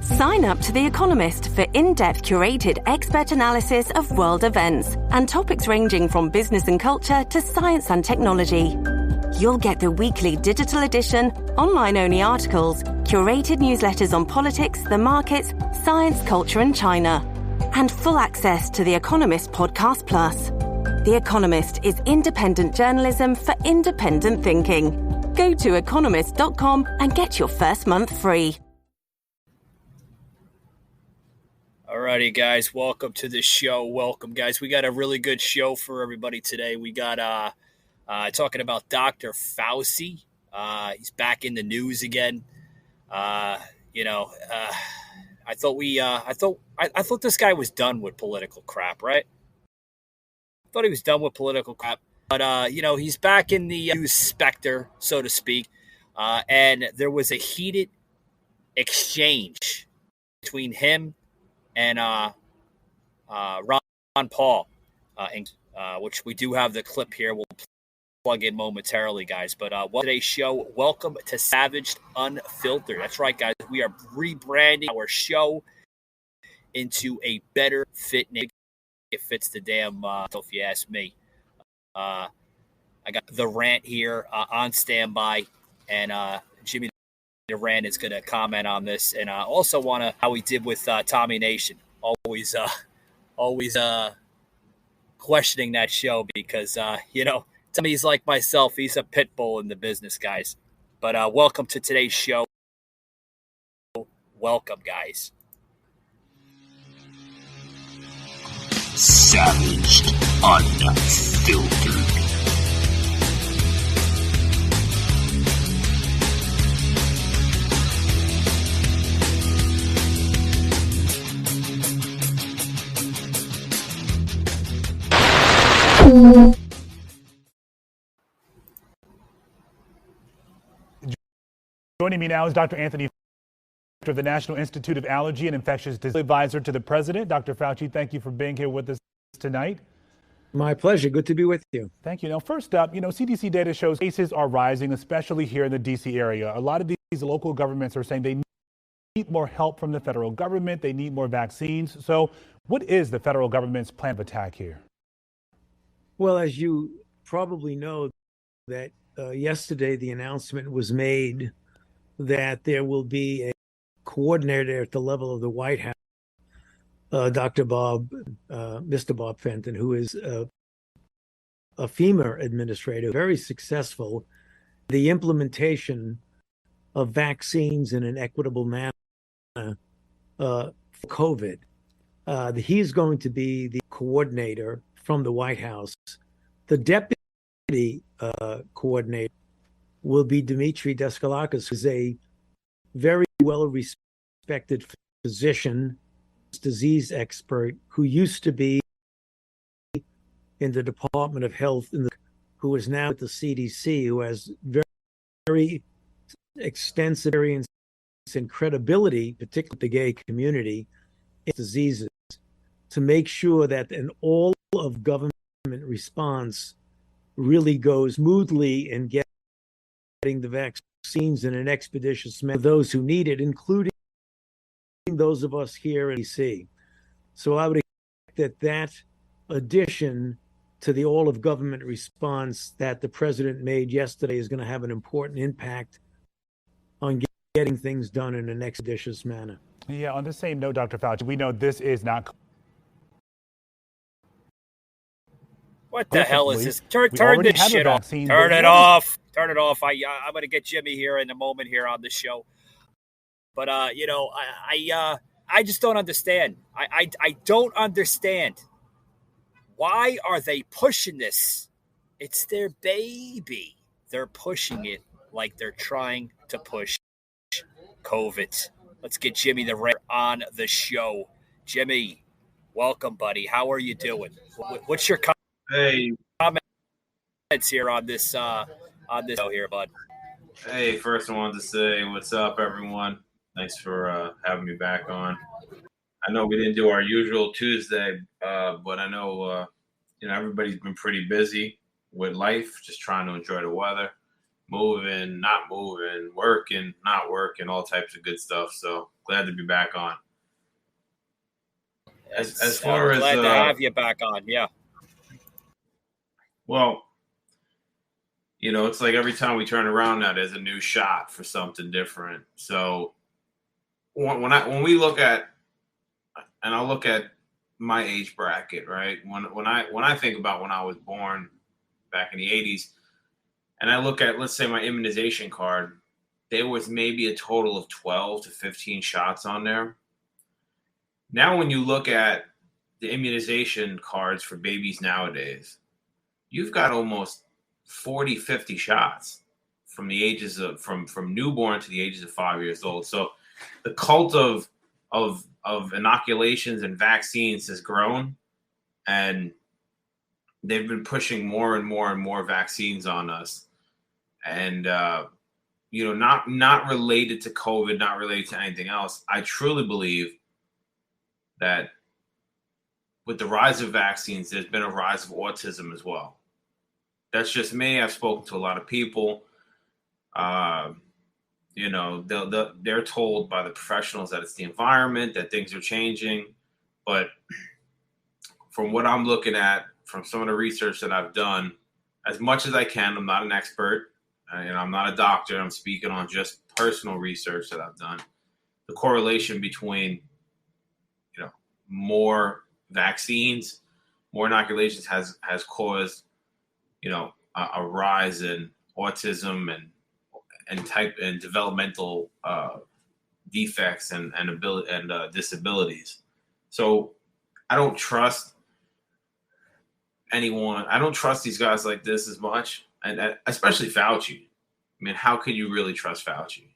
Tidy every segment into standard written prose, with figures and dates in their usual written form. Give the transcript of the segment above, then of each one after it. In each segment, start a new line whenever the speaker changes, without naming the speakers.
Sign up to The Economist for in-depth curated expert analysis of world events and topics ranging from business and culture to science and technology. You'll get the weekly digital edition, online-only articles, curated newsletters on politics, the markets, science, culture, and China, and full access to The Economist Podcast Plus. The Economist is independent journalism for independent thinking. Go to economist.com and get your first month free.
Alrighty, guys, welcome to the show. Welcome, guys. We got a really good show for everybody today. We got talking about Dr. Fauci. He's back in the news again. I thought this guy was done with political crap, right? I thought he was done with political crap, but he's back in the news specter, so to speak. And there was a heated exchange between him and Ron Paul, which we do have the clip here. We'll plug in momentarily, guys. But today's show, welcome to Savaged Unfiltered. That's right, guys. We are rebranding our show into a better fit name. It fits the damn, if you ask me. I got the Rant here on standby, and Jimmy the Rant is going to comment on this, and I also want to how he did with Tommy Nation. Always questioning that show because Tommy's like myself. He's a Pitbull in the business, guys. But welcome to today's show. Welcome, guys.
Savaged Unfiltered.
Joining me now is Dr. Anthony of the National Institute of Allergy and Infectious Disease Advisor to the President. Dr. Fauci, thank you for being here with us tonight.
My pleasure. Good to be with you.
Thank you. Now, first up, CDC data shows cases are rising, especially here in the D.C. area. A lot of these local governments are saying they need more help from the federal government. They need more vaccines. So what is the federal government's plan of attack here?
Well, as you probably know, that yesterday the announcement was made that there will be a coordinator at the level of the White House, Mr. Bob Fenton, who is a FEMA administrator, very successful. The implementation of vaccines in an equitable manner for COVID. He's going to be the coordinator from the White House. The deputy coordinator will be Dimitri Deskalakis, who's a very well-respected physician, disease expert, who used to be in the Department of Health, who is now at the CDC, who has very, very extensive experience and credibility, particularly the gay community, in diseases, to make sure that an all of government response really goes smoothly in getting the vaccines in an expeditious manner for those who need it, including those of us here in D.C. So I would expect that addition to the all of government response that the president made yesterday is going to have an important impact on getting things done in an expeditious manner.
Yeah, on the same note, Dr. Fauci, we know this is not...
What the hell is this? Turn this shit off. Turn it off. Turn it off. I'm going to get Jimmy here in a moment here on the show. But, I just don't understand. I don't understand. Why are they pushing this? It's their baby. They're pushing it like they're trying to push COVID. Let's get Jimmy the Rant on the show. Jimmy, welcome, buddy. How are you doing? What's your comments here on this show here, bud?
Hey, first I wanted to say what's up, everyone. Thanks for having me back on. I know we didn't do our usual Tuesday, but I know everybody's been pretty busy with life, just trying to enjoy the weather, moving, not moving, working, not working, all types of good stuff. So Glad to be back on. As far as
glad to have you back on, yeah.
Well, it's like every time we turn around now, there's a new shot for something different. So when we look at, and I'll look at my age bracket, right? When I think about when I was born back in the 80s, and I look at, let's say, my immunization card, there was maybe a total of 12 to 15 shots on there. Now, when you look at the immunization cards for babies nowadays, you've got almost 40, 50 shots from the ages of from newborn to the ages of 5 years old. So the cult of inoculations and vaccines has grown, and they've been pushing more and more and more vaccines on us. And not related to COVID, not related to anything else. I truly believe that with the rise of vaccines, there's been a rise of autism as well. That's just me. I've spoken to a lot of people. They're told by the professionals that it's the environment, that things are changing. But from what I'm looking at, from some of the research that I've done, as much as I can, I'm not an expert. I'm not a doctor. I'm speaking on just personal research that I've done. The correlation between, more vaccines, more inoculations has caused, a rise in autism and developmental defects and disabilities. So I don't trust anyone. I don't trust these guys like this as much, and especially Fauci. I mean, how could you really trust Fauci?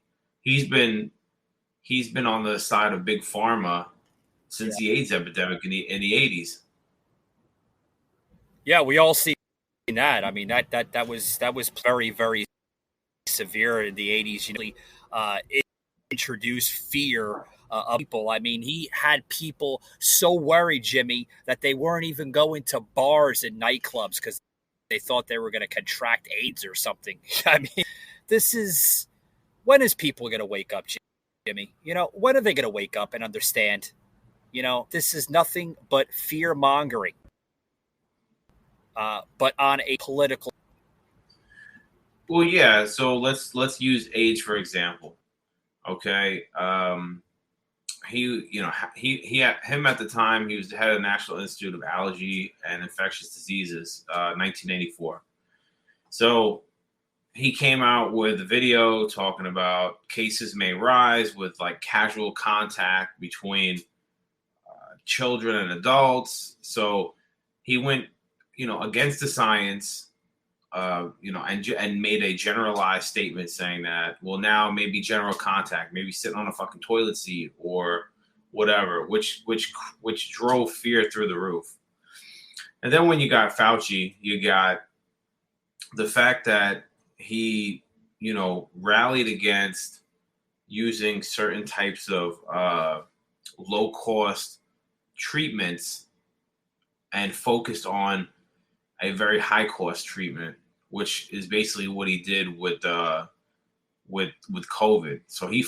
He's been on the side of big pharma since the AIDS epidemic in the 80s.
Yeah, we all see that. I mean, that was very, very severe in the 80s. It introduced fear of people. I mean, he had people so worried, Jimmy, that they weren't even going to bars and nightclubs because they thought they were going to contract AIDS or something. I mean, when is people going to wake up, Jimmy? When are they going to wake up and understand? This is nothing but fear mongering, but on a political.
Well, yeah. So let's use AIDS for example. Okay. Him at the time, he was the head of the National Institute of Allergy and Infectious Diseases, 1984. So he came out with a video talking about cases may rise with like casual contact between children and adults. So he went, against the science, and made a generalized statement saying that, well, now maybe general contact, maybe sitting on a fucking toilet seat or whatever, which drove fear through the roof. And then when you got Fauci, you got the fact that he, rallied against using certain types of low-cost treatments and focused on a very high-cost treatment, which is basically what he did with COVID. So he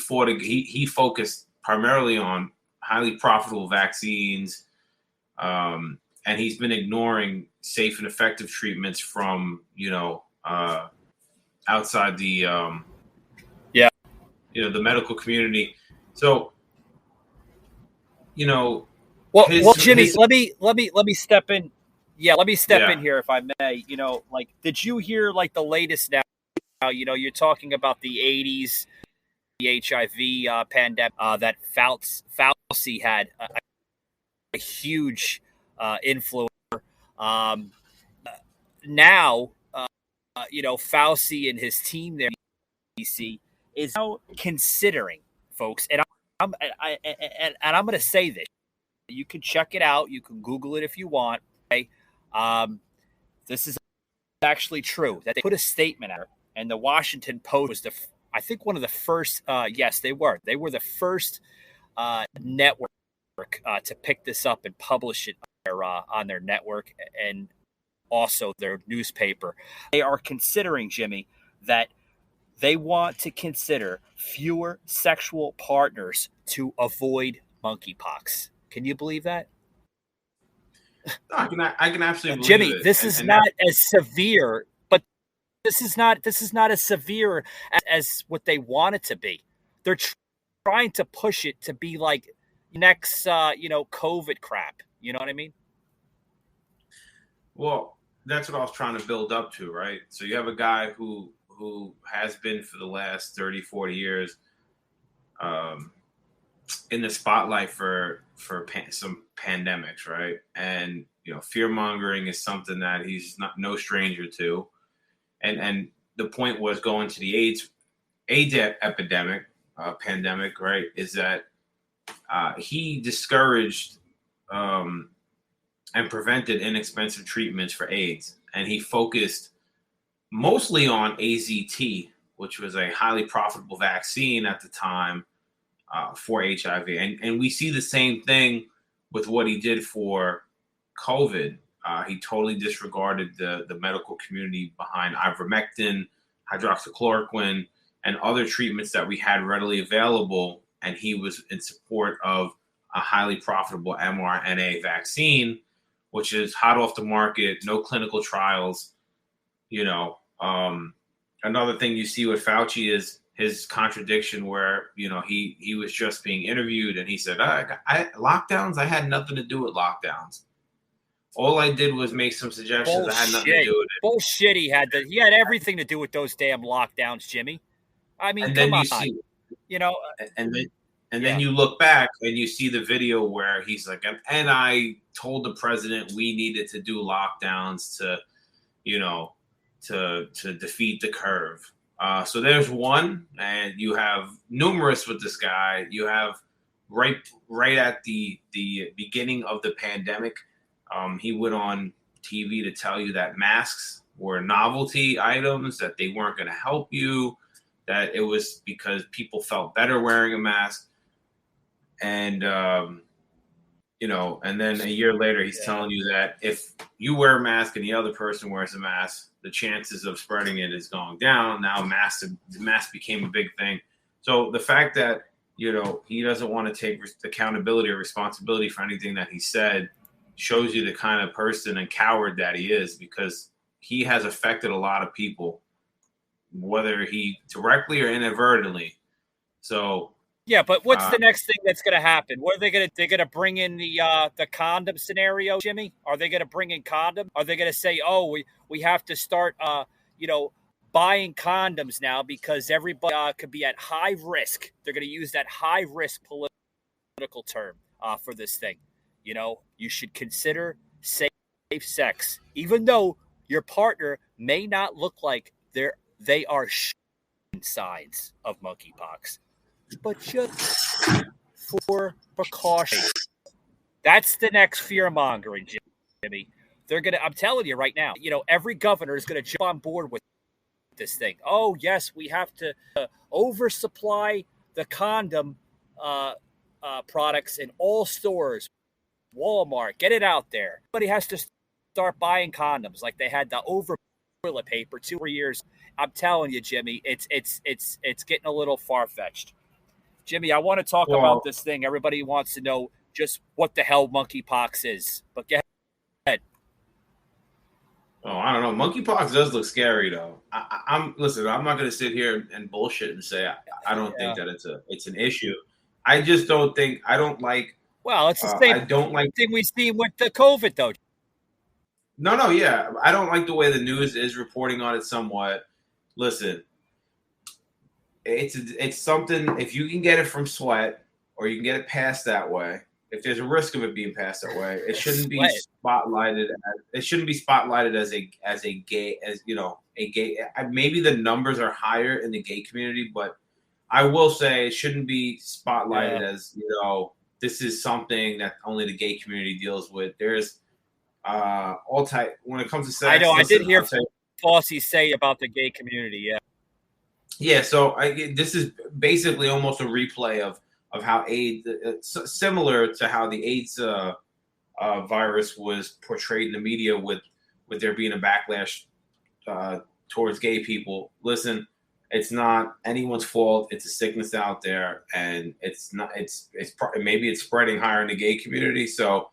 focused primarily on highly profitable vaccines, and he's been ignoring safe and effective treatments from outside the the medical community. So
well, Jimmy, let me step in. Yeah, let me step in here if I may. Did you hear the latest now? You're talking about the 80s, the HIV pandemic that Fauci had a huge influence. Now, Fauci and his team there, DC, is now considering, folks, and I'm going to say this. You can check it out. You can Google it if you want. Okay? This is actually true. That they put a statement out, and the Washington Post was I think one of the first. Yes, they were. They were the first network to pick this up and publish it on their network and also their newspaper. They are considering, Jimmy, that they want to consider fewer sexual partners to avoid monkeypox. Can you believe that?
No, I can absolutely
Jimmy,
believe it.
this is not as severe, but this is not as severe as what they want it to be. They're trying to push it to be like next, COVID crap. You know what I mean?
Well, that's what I was trying to build up to, right? So you have a guy who has been for the last 30, 40 years in the spotlight for some pandemics, right? And fear mongering is something that he's no stranger to. And the point was going to the AIDS epidemic, pandemic, right? Is that he discouraged and prevented inexpensive treatments for AIDS, and he focused mostly on AZT, which was a highly profitable vaccine at the time for HIV. And we see the same thing with what he did for COVID. He totally disregarded the medical community behind ivermectin, hydroxychloroquine, and other treatments that we had readily available. And he was in support of a highly profitable mRNA vaccine, which is hot off the market, no clinical trials. Another thing you see with Fauci is his contradiction where, he was just being interviewed and he said, lockdowns, I had nothing to do with lockdowns. All I did was make some suggestions.
Bullshit.
I had nothing to do with it.
Bullshit. He had everything to do with those damn lockdowns, Jimmy. I mean, come on.
And then you look back and you see the video where he's like, and I told the president we needed to do lockdowns to defeat the curve. So there's one, and you have numerous with this guy. You have right at the beginning of the pandemic, he went on TV to tell you that masks were novelty items, that they weren't going to help you, that it was because people felt better wearing a mask. And, and then a year later, he's telling you that if you wear a mask and the other person wears a mask, the chances of spreading it is going down. Now the mask became a big thing. So the fact that, he doesn't want to take accountability or responsibility for anything that he said shows you the kind of person and coward that he is, because he has affected a lot of people, whether he directly or inadvertently. So,
yeah, but what's the next thing that's going to happen? What are they going to? They're going to bring in the condom scenario, Jimmy? Are they going to bring in condom? Are they going to say, oh, we have to start, buying condoms now because everybody could be at high risk? They're going to use that high risk political term for this thing. You should consider safe sex, even though your partner may not look like they are signs of monkeypox. But just for precaution. That's the next fear mongering, Jimmy. I'm telling you right now, every governor is going to jump on board with this thing. Oh, yes, we have to oversupply the condom products in all stores. Walmart, get it out there. Everybody has to start buying condoms like they had the toilet paper 2 years. I'm telling you, Jimmy, it's getting a little far-fetched. Jimmy, I want to talk about this thing. Everybody wants to know just what the hell monkeypox is. But go ahead.
Oh, I don't know. Monkeypox does look scary, though. Listen, I'm not going to sit here and bullshit and say I don't think that it's an issue. I just don't think I don't like.
Well, it's the same.
I don't like
thing we see with the COVID, though.
No, yeah, I don't like the way the news is reporting on it. Somewhat. Listen. It's something, if you can get it from sweat or you can get it passed that way, if there's a risk of it being passed that way, it shouldn't be spotlighted. It shouldn't be spotlighted as a gay. Maybe the numbers are higher in the gay community, but I will say it shouldn't be spotlighted as this is something that only the gay community deals with. There's all type when it comes to sex.
I know. I did hear Fauci say about the gay community. Yeah.
Yeah, so this is basically almost a replay of how AIDS, similar to how the AIDS virus was portrayed in the media with there being a backlash towards gay people. Listen, It's not anyone's fault. It's a sickness out there, and it's not. Maybe it's spreading higher in the gay community. So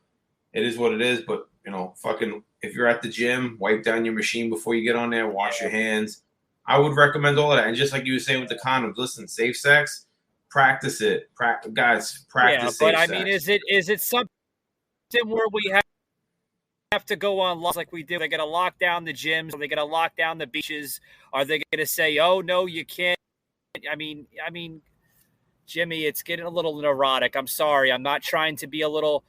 it is what it is. But fucking, if you're at the gym, wipe down your machine before you get on there. Wash your hands. I would recommend all of that. And just like you were saying with the condoms, listen, safe sex, practice it. Guys, practice.
Yeah, but
safe
I mean,
sex.
is it something where we have to go on laws like we do? They're going to lock down the gyms. Are they going to lock down the beaches? Are they going to say, oh, no, you can't? I mean, Jimmy, it's getting a little neurotic. I'm sorry. I'm not trying to be a little,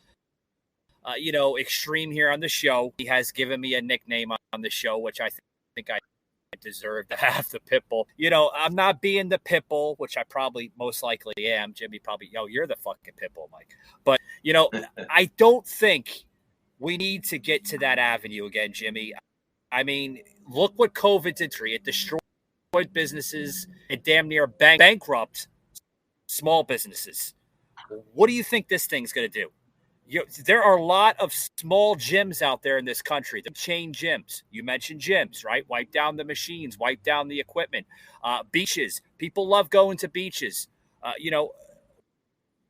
extreme here on the show. He has given me a nickname on the show, which I think I deserve to have, the Pitbull. I'm not being the Pitbull, which I probably most likely am. Jimmy probably, you're the fucking Pitbull, Mike. But, I don't think we need to get to that avenue again, Jimmy. I mean, look what COVID did. It destroyed businesses. It damn near bankrupt small businesses. What do you think this thing's going to do? There are a lot of small gyms out there in this country, the chain gyms. You mentioned gyms, right? Wipe down the machines, wipe down the equipment. Beaches. People love going to beaches.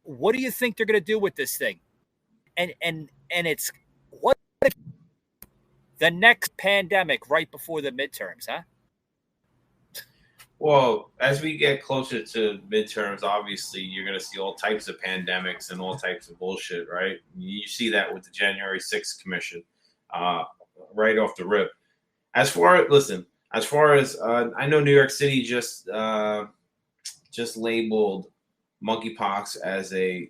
What do you think they're going to do with this thing? And it's what if the next pandemic right before the midterms, huh?
Well, as we get closer to midterms, obviously you're going to see all types of pandemics and all types of bullshit, right? You see that with the January 6th commission, right off the rip. As far as I know, New York City just labeled monkeypox as an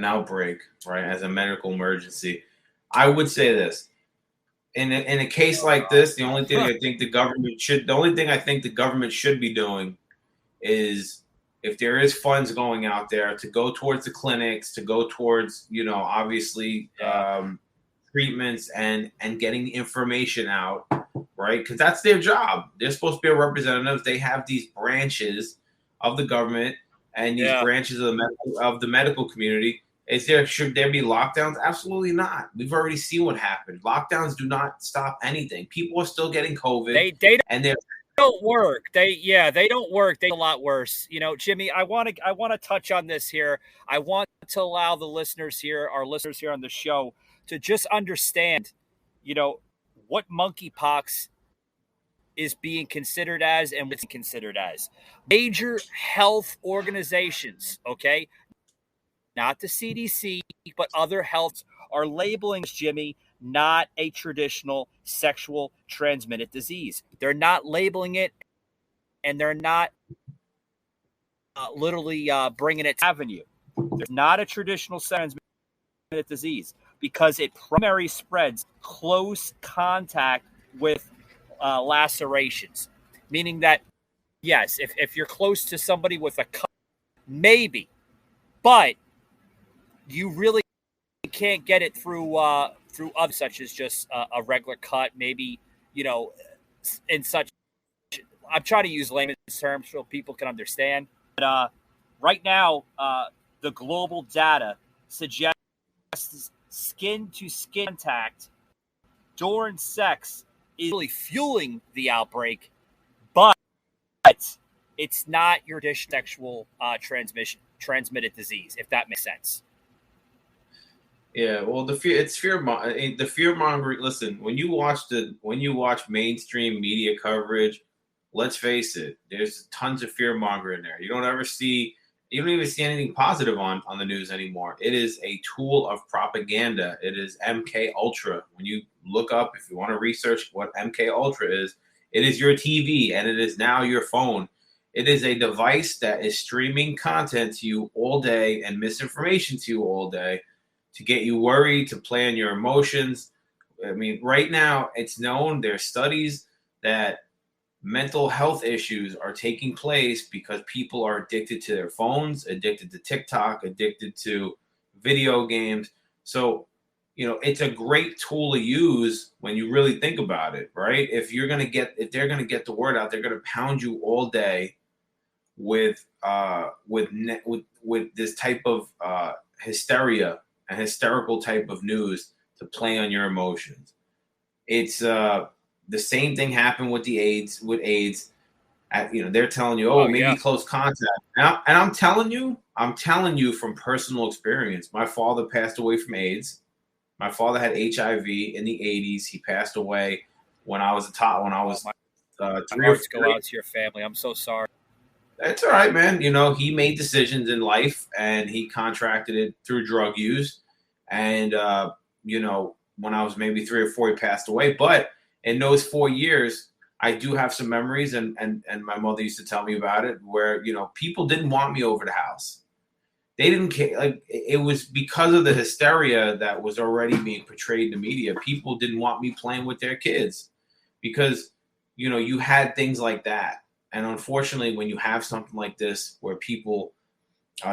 outbreak, right? As a medical emergency. I would say this. In a case like this, the only thing I think the government should be doing is, if there is funds going out there, to go towards the clinics, to go towards, obviously treatments and getting information out, right? Because that's their job. They're supposed to be a representative. They have these branches of the government and these branches of the medical community. Should there be lockdowns? Absolutely not. We've already seen what happened. Lockdowns do not stop anything. People are still getting COVID.
They don't work. They don't work. They're a lot worse. Jimmy, I want to touch on this here. I want to allow our listeners here on the show, to just understand, what monkeypox is being considered as and what's considered as. Major health organizations, okay? Not the CDC, but other health are labeling, Jimmy, not a traditional sexual transmitted disease. They're not labeling it, and they're not literally bringing it to avenue. There's not a traditional transmitted disease because it primarily spreads close contact with lacerations, meaning that, yes, if you're close to somebody with a cut, maybe, but you really can't get it through other, such as just a regular cut, maybe, in such. I'm trying to use layman's terms so people can understand. But right now, the global data suggests skin-to-skin contact during sex is really fueling the outbreak, but it's not your sexual transmitted disease, if that makes sense.
Yeah, well, the fear mongering. Listen, when you watch mainstream media coverage, let's face it, there's tons of fear mongering there. You don't even see anything positive on the news anymore. It is a tool of propaganda. It is MK Ultra. When you look up, if you want to research what MK Ultra is, it is your TV and it is now your phone. It is a device that is streaming content to you all day and misinformation to you all day, to get you worried, to play on your emotions. I mean, right now, it's known, there's studies that mental health issues are taking place because people are addicted to their phones, addicted to TikTok, addicted to video games. So, it's a great tool to use when you really think about it, right? If they're going to get the word out, they're going to pound you all day with this type of hysteria, a hysterical type of news to play on your emotions. It's The same thing happened with AIDS. They're telling you, maybe close contact. And I'm telling you from personal experience. My father passed away from AIDS. My father had HIV in the 80s. He passed away when I was when I was
my hearts go out to your family. I'm so sorry.
That's all right, man. He made decisions in life, and he contracted it through drug use. And when I was maybe 3 or 4, he passed away. But in those 4 years, I do have some memories, and my mother used to tell me about it, where people didn't want me over the house. They didn't care. Like, it was because of the hysteria that was already being portrayed in the media. People didn't want me playing with their kids because you had things like that. And unfortunately, when you have something like this where people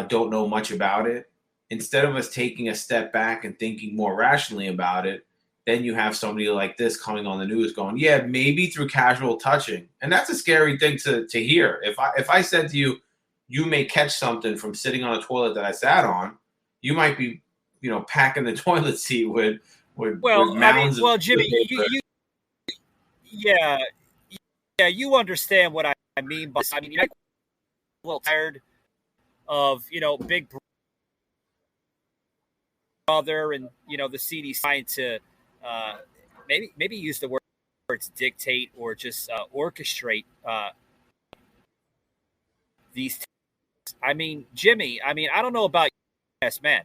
don't know much about it, instead of us taking a step back and thinking more rationally about it, then you have somebody like this coming on the news going, yeah, maybe through casual touching. And that's a scary thing to hear. If I said to you, you may catch something from sitting on a toilet that I sat on, you might be, packing the toilet seat with mounds of
Jimmy, you understand what I mean. But I'm a little tired of, Big Brother and, the CDC trying to maybe use the words dictate or just orchestrate these. Jimmy, I don't know about you, yes, man.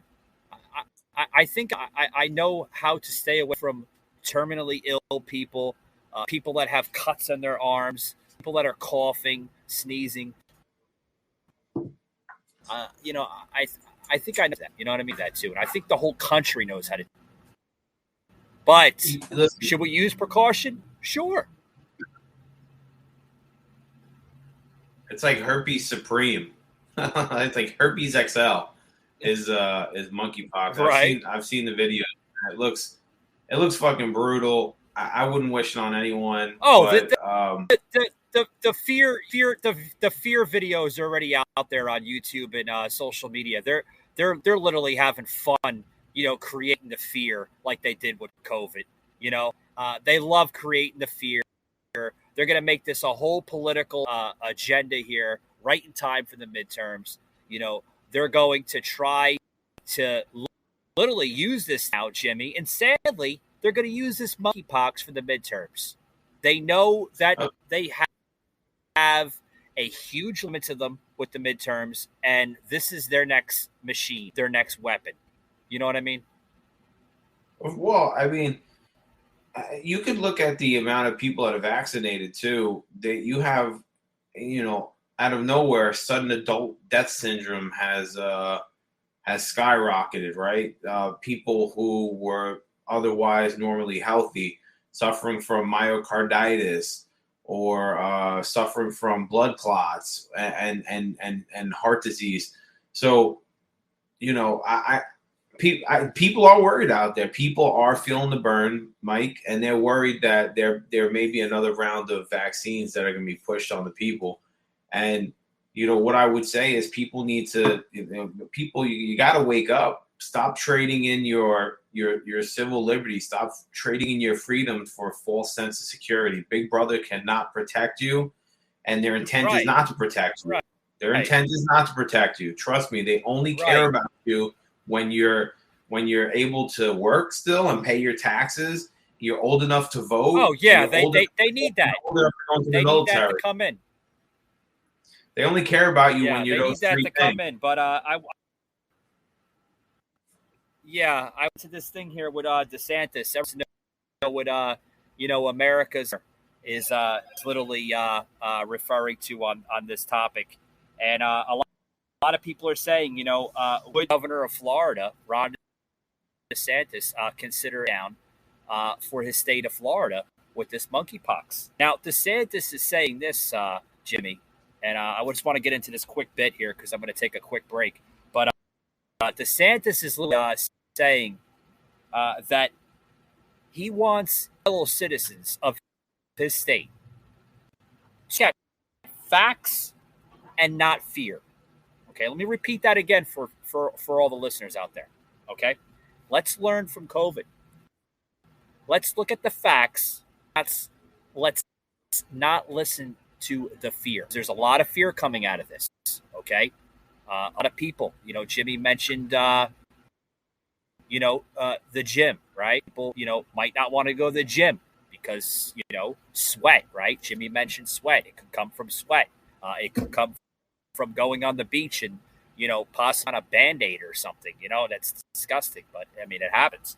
I think I know how to stay away from terminally ill people, people that have cuts on their arms, people that are coughing, sneezing. I think I know that. You know what I mean? That too. And I think the whole country knows how to do it. But should we use precaution? Sure.
It's like herpes supreme. It's like herpes XL is monkeypox.
Right.
I've seen the video. It looks fucking brutal. I wouldn't wish it on anyone.
Oh,
but,
the fear videos are already out there on YouTube and social media. They're literally having fun, creating the fear like they did with COVID. They love creating the fear. They're going to make this a whole political agenda here, right in time for the midterms. They're going to try to literally use this now, Jimmy. And sadly, they're going to use this monkeypox for the midterms. They know that they have a huge limit to them with the midterms, and this is their next machine, their next weapon. You know what I mean?
Well, you could look at the amount of people that are vaccinated too. That you have, out of nowhere, sudden adult death syndrome has skyrocketed. Right, people who were otherwise normally healthy, suffering from myocarditis or suffering from blood clots and heart disease. So, people are worried out there. People are feeling the burn, Mike, and they're worried that there may be another round of vaccines that are going to be pushed on the people. And, what I would say is people need to, you got to wake up. Stop trading in your civil liberty. Stop trading in your freedom for a false sense of security. Big Brother cannot protect you, and their intent is not to protect you. Right. Their intent is not to protect you. Trust me, they only care about you when you're able to work still and pay your taxes. You're old enough to vote.
Oh yeah, they need that. They need that to come in.
They only care about you when you're those
three things. They need that to come in. But I went to this thing here with DeSantis. With America's is literally referring to on this topic, and a lot of people are saying, would Governor of Florida, Ron DeSantis, consider down for his state of Florida with this monkeypox? Now, DeSantis is saying this, Jimmy, and I just want to get into this quick bit here because I'm going to take a quick break. But DeSantis is saying that he wants fellow citizens of his state to get facts and not fear. Okay, let me repeat that again for all the listeners out there. Okay, let's learn from COVID. Let's look at the facts. let's not listen to the fear. There's a lot of fear coming out of this. Okay, a lot of people. Jimmy mentioned, the gym, right? People, might not want to go to the gym because sweat, right? Jimmy mentioned sweat. It could come from sweat. It could come from going on the beach and possibly on a Band-Aid or something. That's disgusting, but I mean it happens.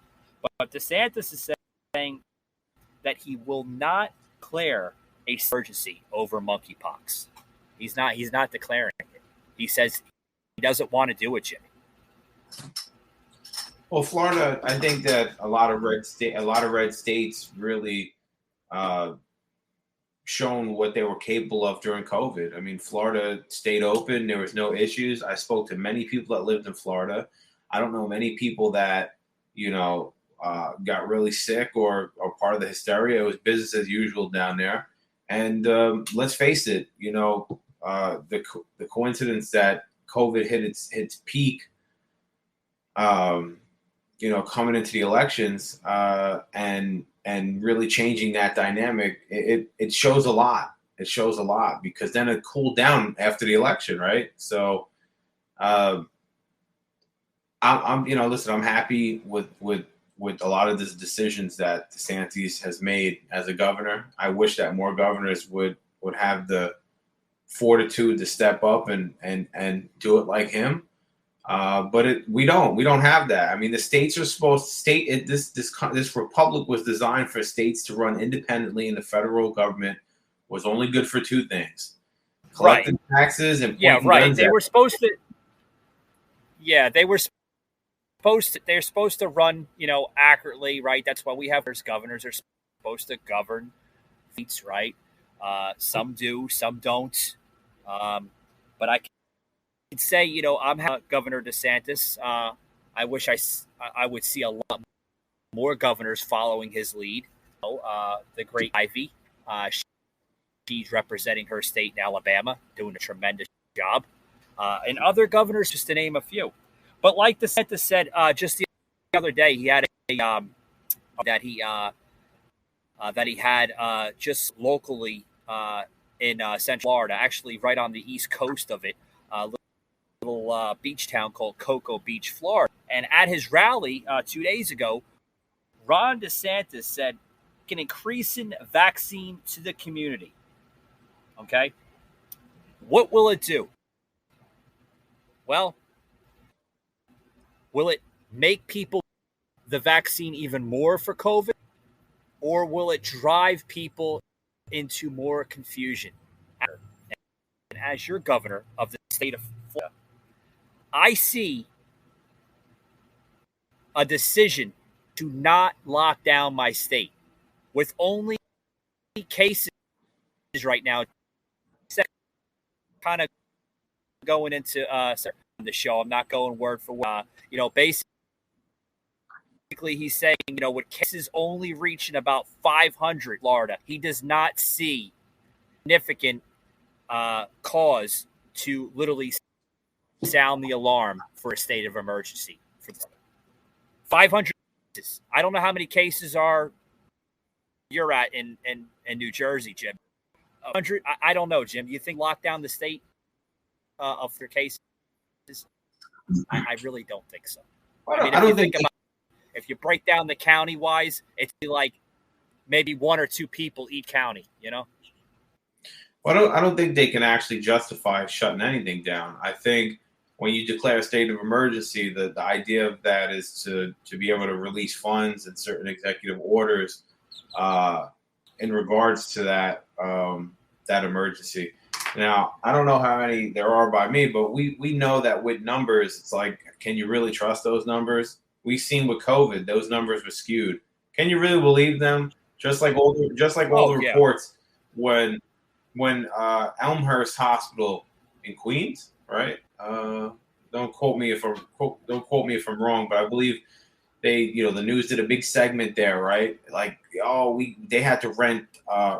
But DeSantis is saying that he will not declare a emergency over monkeypox. He's not declaring it. He says he doesn't want to do it, Jimmy.
Well, Florida, I think that a lot of red states really shown what they were capable of during COVID. I mean, Florida stayed open. There was no issues. I spoke to many people that lived in Florida. I don't know many people that, got really sick or part of the hysteria. It was business as usual down there. And let's face it, the coincidence that COVID hit its peak, coming into the elections and really changing that dynamic, it shows a lot. It shows a lot because then it cooled down after the election, right? So, I'm happy with a lot of the decisions that DeSantis has made as a governor. I wish that more governors would have the fortitude to step up and do it like him. But we don't have that. I mean, the states are supposed to this republic was designed for states to run independently, and the federal government was only good for two things: collecting taxes and
guns. They're supposed to run, accurately, right? That's why we have governors are supposed to govern states, right? Some do, some don't. But I can say, I'm Governor DeSantis. I wish I would see a lot more governors following his lead. The great Ivy, she's representing her state in Alabama, doing a tremendous job. And other governors, just to name a few. But like DeSantis said just the other day, he had that he had just locally in Central Florida, actually right on the east coast of it, little beach town called Cocoa Beach, Florida. And at his rally 2 days ago, Ron DeSantis said, "Can increase in vaccine to the community." Okay, what will it do? Well, will it make people the vaccine even more for COVID, or will it drive people into more confusion? And as your governor of the state of Florida, I see a decision to not lock down my state with only cases right now. Kind of going into the show. I'm not going word for word. Basically he's saying, with cases only reaching about 500 Florida, he does not see significant cause to literally sound the alarm for a state of emergency. For 500 cases. I don't know how many cases you're at in New Jersey, Jim. 100. I don't know, Jim. Do you think lock down the state of their cases? I really don't think so.
I don't think
if you break down the county wise, it's like maybe one or two people each county, Well,
I don't think they can actually justify shutting anything down. I think when you declare a state of emergency, the idea of that is to be able to release funds and certain executive orders in regards to that emergency. Now, I don't know how many there are by me, but we know that with numbers, it's like, can you really trust those numbers? We've seen with COVID, those numbers were skewed. Can you really believe them? Just like all the reports when Elmhurst Hospital in Queens, right? Don't quote me if I'm wrong, but I believe they, the news did a big segment there, right? Like, they had to rent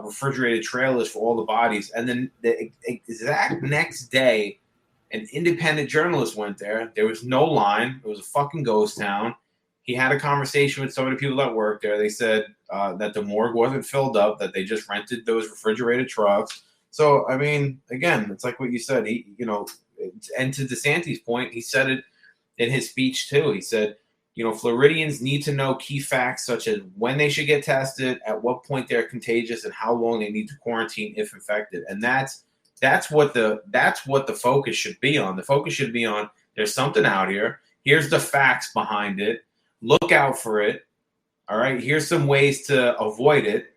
refrigerated trailers for all the bodies, and then the exact next day, an independent journalist went there. There was no line. It was a fucking ghost town. he had a conversation with some of the people that work there. They said that the morgue wasn't filled up, that they just rented those refrigerated trucks. So, I mean, again, it's like what you said. And to DeSantis' point, he said it in his speech too. He said, Floridians need to know key facts such as when they should get tested, at what point they're contagious, and how long they need to quarantine if infected. And that's what the focus should be on. The focus should be on, there's something out here. Here's the facts behind it. Look out for it. All right. Here's some ways to avoid it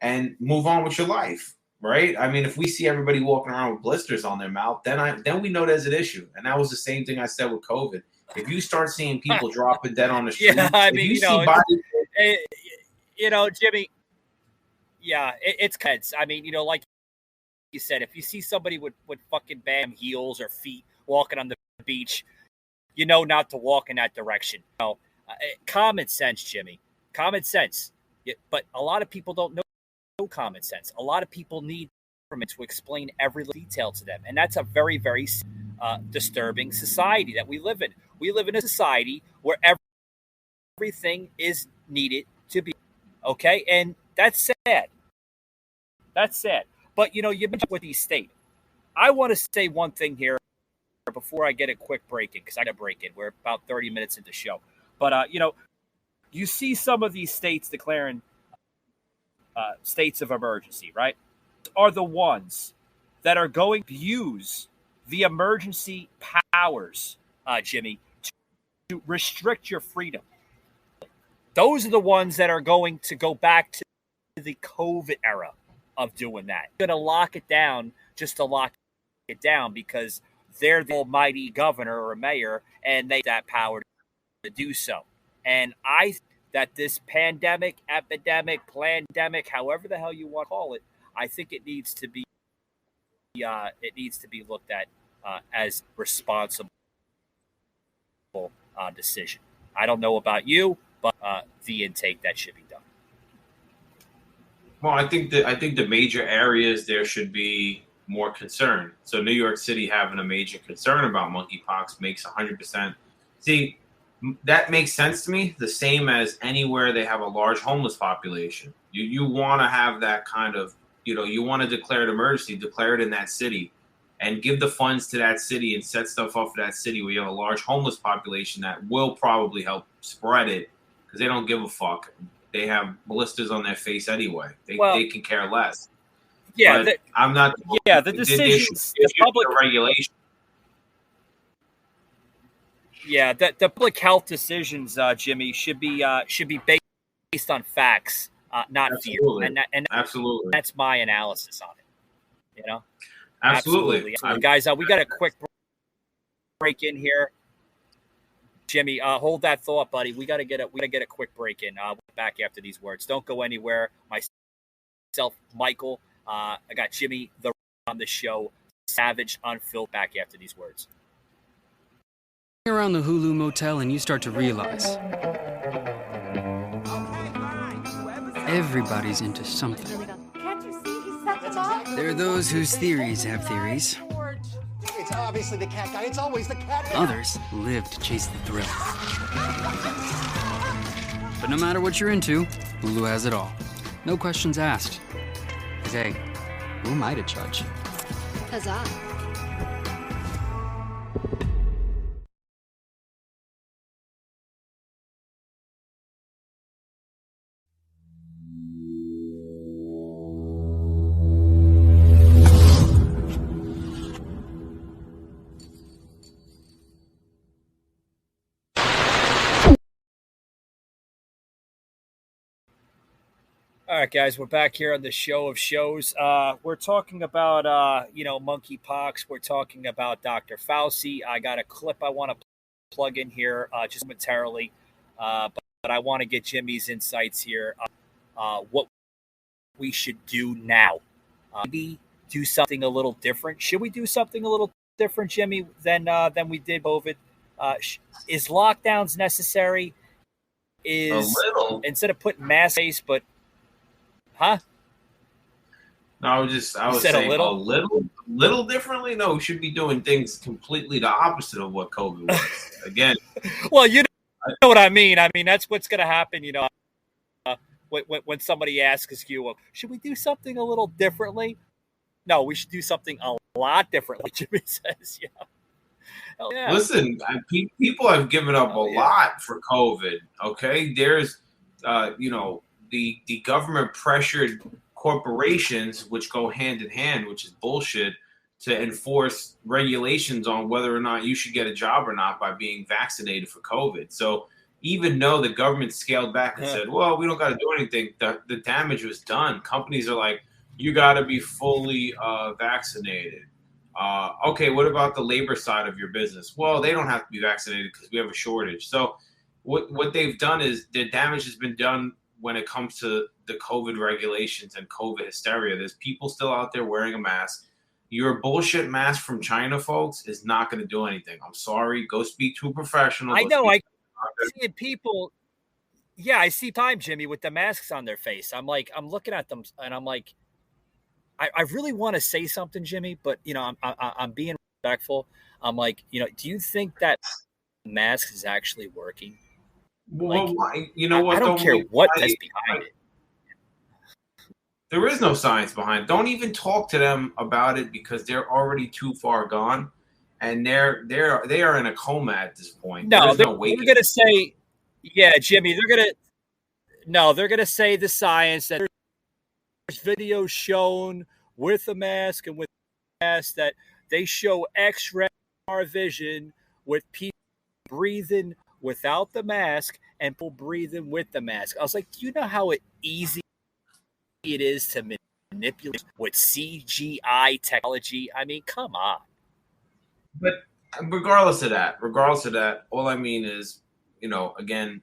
and move on with your life. Right. I mean, if we see everybody walking around with blisters on their mouth, then we know there's an issue. And that was the same thing I said with COVID. If you start seeing people dropping dead on the street,
Jimmy, it's kids. I mean, like you said, if you see somebody with fucking bam heels or feet walking on the beach, not to walk in that direction. Common sense, Jimmy. Common sense. But a lot of people don't know common sense. A lot of people need government to explain every detail to them. And that's a very, very disturbing society that we live in. We live in a society where everything is needed to be. Okay? And that's sad. That's sad. But, you mentioned with these states. I want to say one thing here before I get a quick break in, because I got to break in. We're about 30 minutes into the show. But, you see some of these states declaring states of emergency, right? Are the ones that are going to use the emergency powers, Jimmy, to restrict your freedom. Those are the ones that are going to go back to the COVID era of doing that. They're going to lock it down just to lock it down because they're the almighty governor or mayor and they have that power to do so. And I think that this pandemic, epidemic, Plan-Demic, however the hell you want to call it, I think it needs to be looked at as responsible decision. I don't know about you, but the intake that should be done.
Well, I think the major areas there should be more concern. So New York City having a major concern about monkeypox makes 100%. See, that makes sense to me. The same as anywhere they have a large homeless population. You want to have that kind of, you want to declare an emergency, declare it in that city, and give the funds to that city and set stuff up for that city where you have a large homeless population that will probably help spread it because they don't give a fuck. They have blisters on their face anyway. They can care less.
Yeah,
I'm not.
Yeah, the decisions, the public
regulation.
Yeah, the public health decisions, Jimmy, should be based on facts, not
Absolutely.
fear. And
absolutely,
that's my analysis on it.
Absolutely.
Guys, we got a quick break in here. Jimmy, hold that thought, buddy. We gotta get a quick break in. We'll be back after these words. Don't go anywhere. Myself, Michael. I got Jimmy on the show. Savaged Unfiltered. Back after these words.
Around the Hulu Motel and you start to realize everybody's into something.
Can't you see he set them up?
There are those whose theories have theories.
It's obviously the cat guy. It's always the cat guy.
Others live to chase the thrill. But no matter what you're into, Hulu has it all. No questions asked. 'Cause hey, who am I to judge?
Huzzah.
All right, guys, we're back here on the show of shows. We're talking about, monkeypox. We're talking about Dr. Fauci. I got a clip I want to plug in here just momentarily, but I want to get Jimmy's insights here. What we should do now. Maybe do something a little different. Should we do something a little different, Jimmy, than we did COVID? Is lockdowns necessary? A little. Instead of putting mask face, but huh?
No, I was saying a little differently. No, we should be doing things completely the opposite of what COVID was. Again,
well, know what I mean. I mean, that's what's going to happen, when somebody asks you, well, should we do something a little differently? No, we should do something a lot differently, Jimmy says. Yeah. Hell yeah.
Listen, people have given up a lot for COVID, okay? There's, the government pressured corporations, which go hand in hand, which is bullshit, to enforce regulations on whether or not you should get a job or not by being vaccinated for COVID. So even though the government scaled back and said, well, we don't got to do anything, the damage was done. Companies are like, you got to be fully vaccinated. Okay, what about the labor side of your business? Well, they don't have to be vaccinated because we have a shortage. So what they've done is the damage has been done when it comes to the COVID regulations and COVID hysteria. There's people still out there wearing a mask. Your bullshit mask from China, folks, is not going to do anything. I'm sorry. Go speak to a professional.
I know. I see people. Yeah, I see time, Jimmy, with the masks on their face. I'm looking at them and I'm like, I really want to say something, Jimmy, but I'm being respectful. I'm like, do you think that mask is actually working?
Well, you know what?
I don't care what is behind it.
There is no science behind it. Don't even talk to them about it because they're already too far gone, and they are in a coma at this point.
No, they're gonna say, yeah, Jimmy. They're gonna say the science that there's videos shown with a mask and with a mask that they show X-ray vision with people breathing without the mask and people breathing with the mask. I was like, do you know how easy it is to manipulate with CGI technology? I mean, come on.
But regardless of that, all I mean is, again,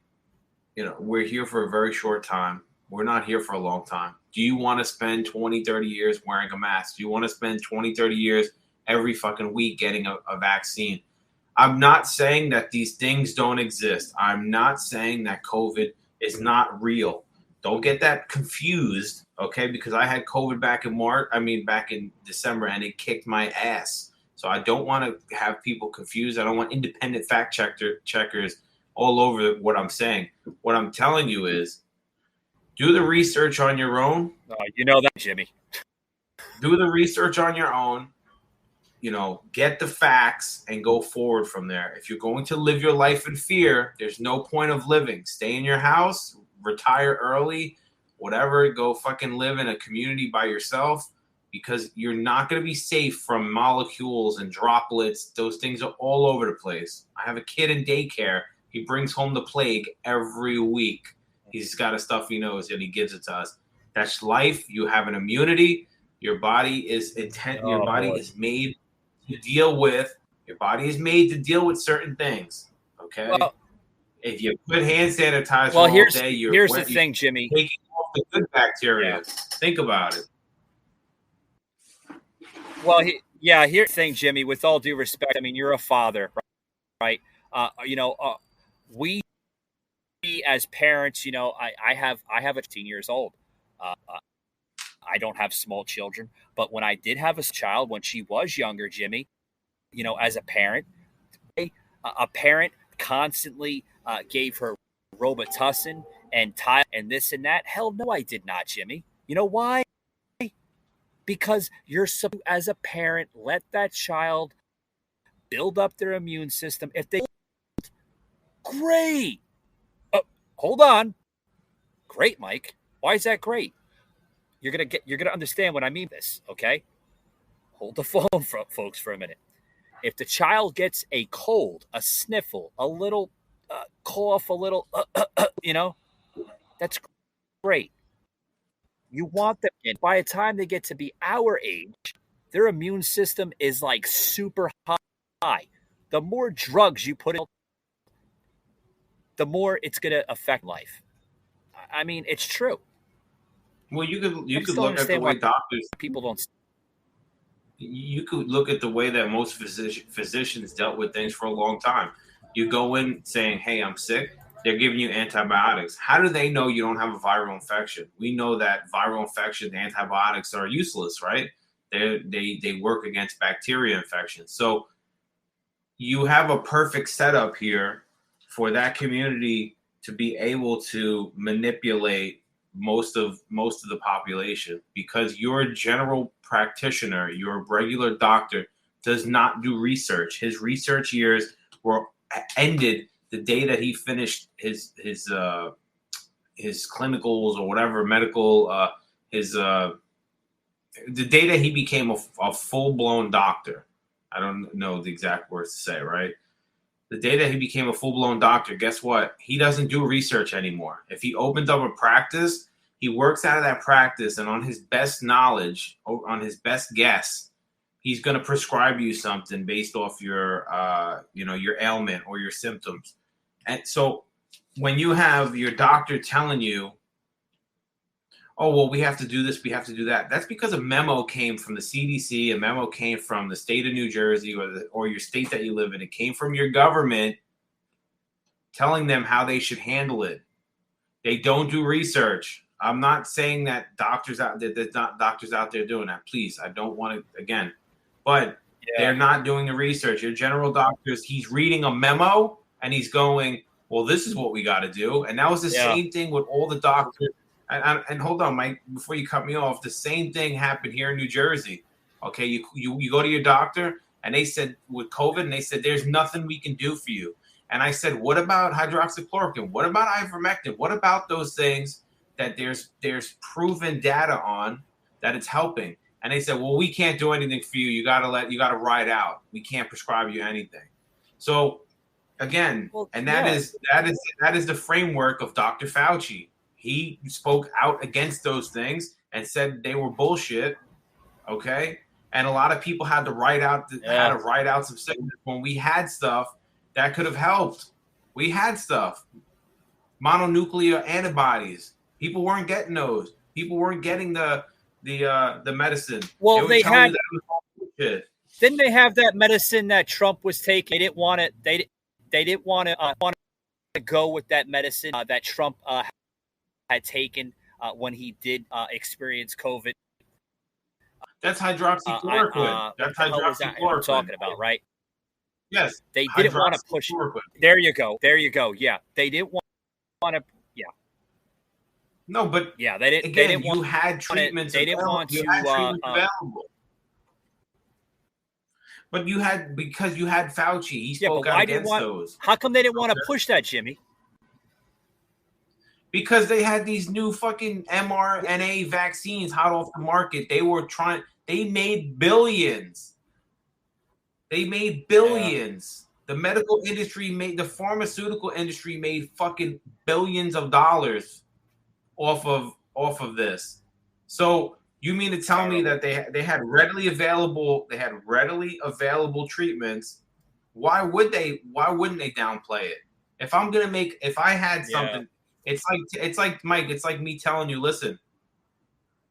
we're here for a very short time. We're not here for a long time. Do you want to spend 20, 30 years wearing a mask? Do you want to spend 20, 30 years every fucking week getting a vaccine? I'm not saying that these things don't exist. I'm not saying that COVID is not real. Don't get that confused, okay? Because I had COVID back in December, and it kicked my ass. So I don't want to have people confused. I don't want independent fact checkers all over what I'm saying. What I'm telling you is, do the research on your own.
You know that, Jimmy.
Do the research on your own. Get the facts and go forward from there. If you're going to live your life in fear, there's no point of living. Stay in your house, retire early, whatever. Go fucking live in a community by yourself because you're not going to be safe from molecules and droplets. Those things are all over the place. I have a kid in daycare. He brings home the plague every week. He's got a stuffy nose and he gives it to us. That's life. You have an immunity. Your body is Your body is made to deal with. Your body is made to deal with certain things. Okay. Well, if you put hand sanitizer all day,
here's the thing, Jimmy.
Taking off the good bacteria. Yeah. Think about it.
Well, here's the thing, Jimmy. With all due respect, I mean, you're a father, right? We as parents, I have 18 years old. I don't have small children, but when I did have a child, when she was younger, Jimmy, as a parent constantly gave her Robitussin and Tylenol and this and that. Hell no, I did not, Jimmy. You know why? Because you're supposed, as a parent, let that child build up their immune system. If they great. Hold on. Great, Mike. Why is that great? You're gonna understand what I mean this, okay? Hold the phone, folks, for a minute. If the child gets a cold, a sniffle, a little cough, a little, that's great. You want them, and by the time they get to be our age, their immune system is like super high. The more drugs you put in, the more it's going to affect life. I mean, it's true.
Well, you could look at the way doctors
people don't.
You could look at the way that most physicians dealt with things for a long time. You go in saying, "Hey, I'm sick." They're giving you antibiotics. How do they know you don't have a viral infection? We know that viral infection antibiotics are useless, right? They work against bacteria infections. So you have a perfect setup here for that community to be able to manipulate most of the population, because your general practitioner, your regular doctor, does not do research. His research years were ended the day that he finished his clinicals or whatever medical the day that he became a full-blown doctor. I don't know the exact words to say, right? The day that he became a full-blown doctor, guess what? He doesn't do research anymore. If he opens up a practice, he works out of that practice, and on his best knowledge, or on his best guess, he's going to prescribe you something based off your your ailment or your symptoms. And so when you have your doctor telling you, oh, well, we have to do this, we have to do that, that's because a memo came from the CDC, a memo came from the state of New Jersey or your state that you live in. It came from your government telling them how they should handle it. They don't do research. I'm not saying that doctors out there, there's not doctors out there doing that. Please, I don't want to, again, but they're not doing the research. Your general doctors, he's reading a memo and he's going, well, this is what we got to do. And that was the same thing with all the doctors. And hold on, Mike, before you cut me off, the same thing happened here in New Jersey. Okay, you go to your doctor and they said with COVID, and they said, there's nothing we can do for you. And I said, what about hydroxychloroquine? What about ivermectin? What about those things that there's proven data on that it's helping? And they said, well, we can't do anything for you. You got to ride out. We can't prescribe you anything. So again, that is the framework of Dr. Fauci. He spoke out against those things and said they were bullshit. Okay. And a lot of people had to write out some sickness when we had stuff that could have helped. We had stuff, mononuclear antibodies. People weren't getting those. People weren't getting the medicine.
Well, they had. Didn't they have that medicine that Trump was taking? They didn't want it. They didn't want to go with that medicine that Trump had taken when he did experience COVID.
That's hydroxychloroquine. That's hydroxychloroquine.
I'm talking about, right?
Yes.
They didn't want to push. There you go. Yeah. They didn't want to. Yeah.
No, but
they didn't.
Again,
they didn't
you had treatments.
They didn't want to.
Available. But because you had Fauci. He spoke out against those.
How come they didn't want to push that, Jimmy?
Because they had these new fucking mRNA vaccines hot off the market. They made billions. The medical industry the pharmaceutical industry made fucking billions of dollars off of this. So you mean to tell me that they had readily available treatments? Why wouldn't they downplay it? If I had something, it's like Mike, it's like me telling you, listen,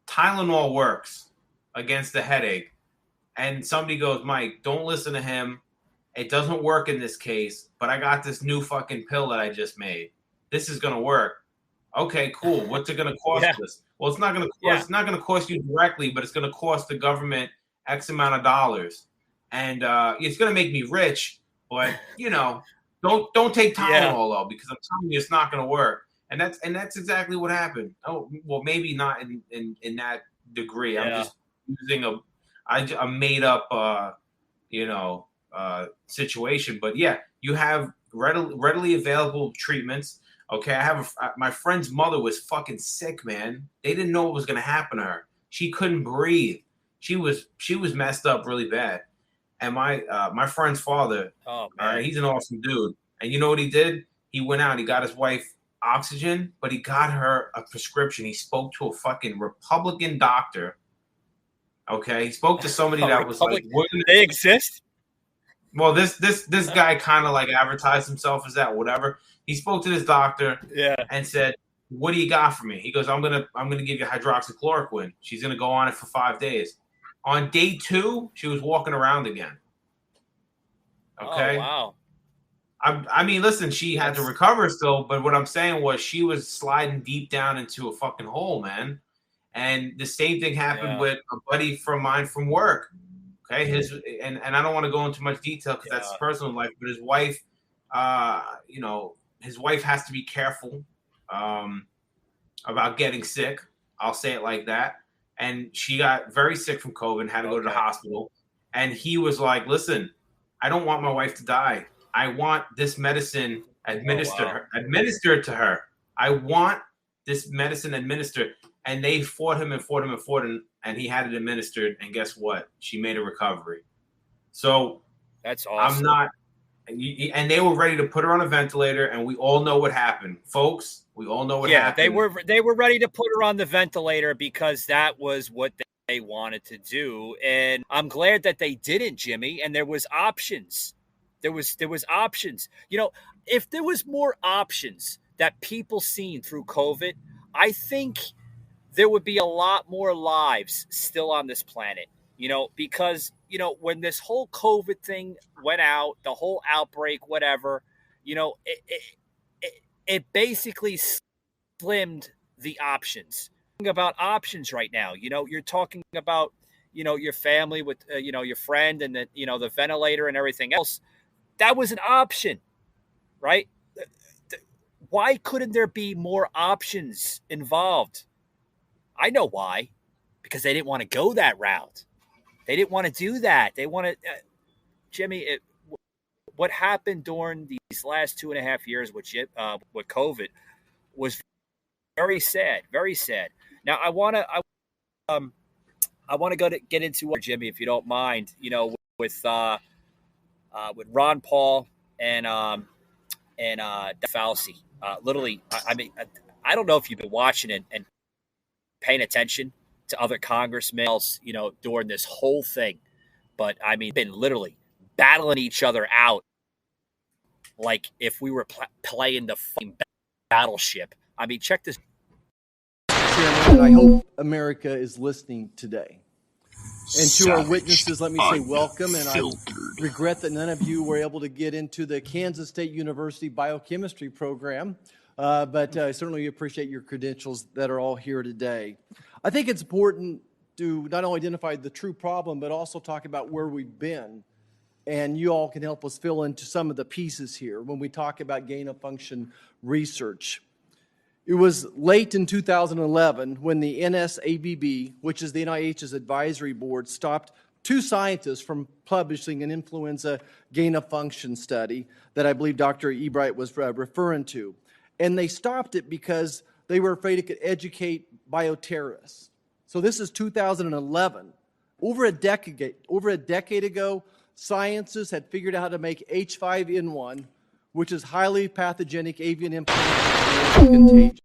Tylenol works against the headache. And somebody goes, Mike, don't listen to him. It doesn't work in this case, but I got this new fucking pill that I just made. This is going to work. Okay, cool. What's it going to cost us? Well, it's not going to cost. It's not going to cost you directly, but it's going to cost the government X amount of dollars, and it's going to make me rich. But don't take Tylenol though, because I'm telling you, it's not going to work. And that's exactly what happened. Oh, well, maybe not in that degree. I'm just using a made up situation. But you have readily available treatments. Okay, my friend's mother was fucking sick, man. They didn't know what was gonna happen to her. She couldn't breathe. She was messed up really bad. And my friend's father, he's an awesome dude. And you know what he did? He went out. He got his wife oxygen, but he got her a prescription. He spoke to a fucking Republican doctor. Okay, he spoke to somebody that was like,
they exist.
Well, this guy kind of like advertised himself as that, whatever. He spoke to this doctor and said, what do you got for me? He goes, I'm gonna give you hydroxychloroquine. She's gonna go on it for 5 days. On day 2, she was walking around again. Okay.
Oh, wow.
I mean, listen, she had to recover still, but what I'm saying was she was sliding deep down into a fucking hole, man. And the same thing happened with a buddy from mine from work. Okay, and I don't want to go into much detail because that's personal life, but his wife his wife has to be careful about getting sick. I'll say it like that. And she got very sick from COVID and had to go to the hospital. And he was like, listen, I don't want my wife to die. I want this medicine administered to her. I want this medicine administered. And they fought him, and he had it administered. And guess what? She made a recovery. So
that's awesome.
And they were ready to put her on a ventilator, and we all know what happened, folks. We all know what happened.
Yeah, they were ready to put her on the ventilator because that was what they wanted to do. And I'm glad that they didn't, Jimmy. And there was options. There was options. If there was more options that people seen through COVID, I think there would be a lot more lives still on this planet. Because, when this whole COVID thing went out, the whole outbreak, whatever, it basically slimmed the options. About options right now, you're talking about, your family with, your friend and the ventilator and everything else. That was an option, right? Why couldn't there be more options involved? I know why, because they didn't want to go that route. They didn't want to do that. They wanted, Jimmy, what happened during these last 2.5 years with COVID was very sad, very sad. Now I want to get into Jimmy, if you don't mind, with Ron Paul and Fauci. Literally, I don't know if you've been watching it and paying attention to other congressmen, during this whole thing. But been literally battling each other out like if we were playing the fucking battleship. Check this.
Chairman, I hope America is listening today. And to our witnesses, let me say welcome. And I regret that none of you were able to get into the Kansas State University biochemistry program. But I certainly appreciate your credentials that are all here today. I think it's important to not only identify the true problem, but also talk about where we've been. And you all can help us fill into some of the pieces here when we talk about gain-of-function research. It was late in 2011 when the NSABB, which is the NIH's advisory board, stopped 2 scientists from publishing an influenza gain-of-function study that I believe Dr. Ebright was referring to. And they stopped it because they were afraid it could educate bioterrorists. So this is 2011. Over a decade ago, scientists had figured out how to make H5N1, which is highly pathogenic avian influenza, contagious.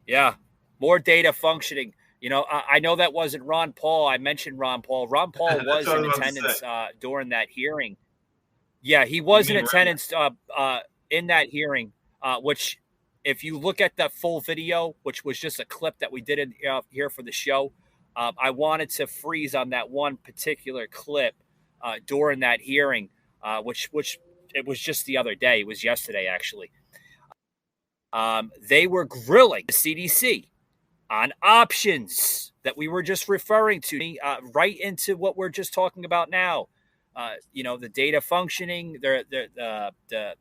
Yeah, more data functioning. I know that wasn't Ron Paul. I mentioned Ron Paul. Ron Paul was in attendance during that hearing. Yeah, he was in attendance in that hearing, which if you look at the full video, which was just a clip that we did in, here for the show, I wanted to freeze on that one particular clip during that hearing, which it was just the other day. It was yesterday, actually. They were grilling the CDC on options that we were just referring to, right into what we're just talking about now. The data functioning, the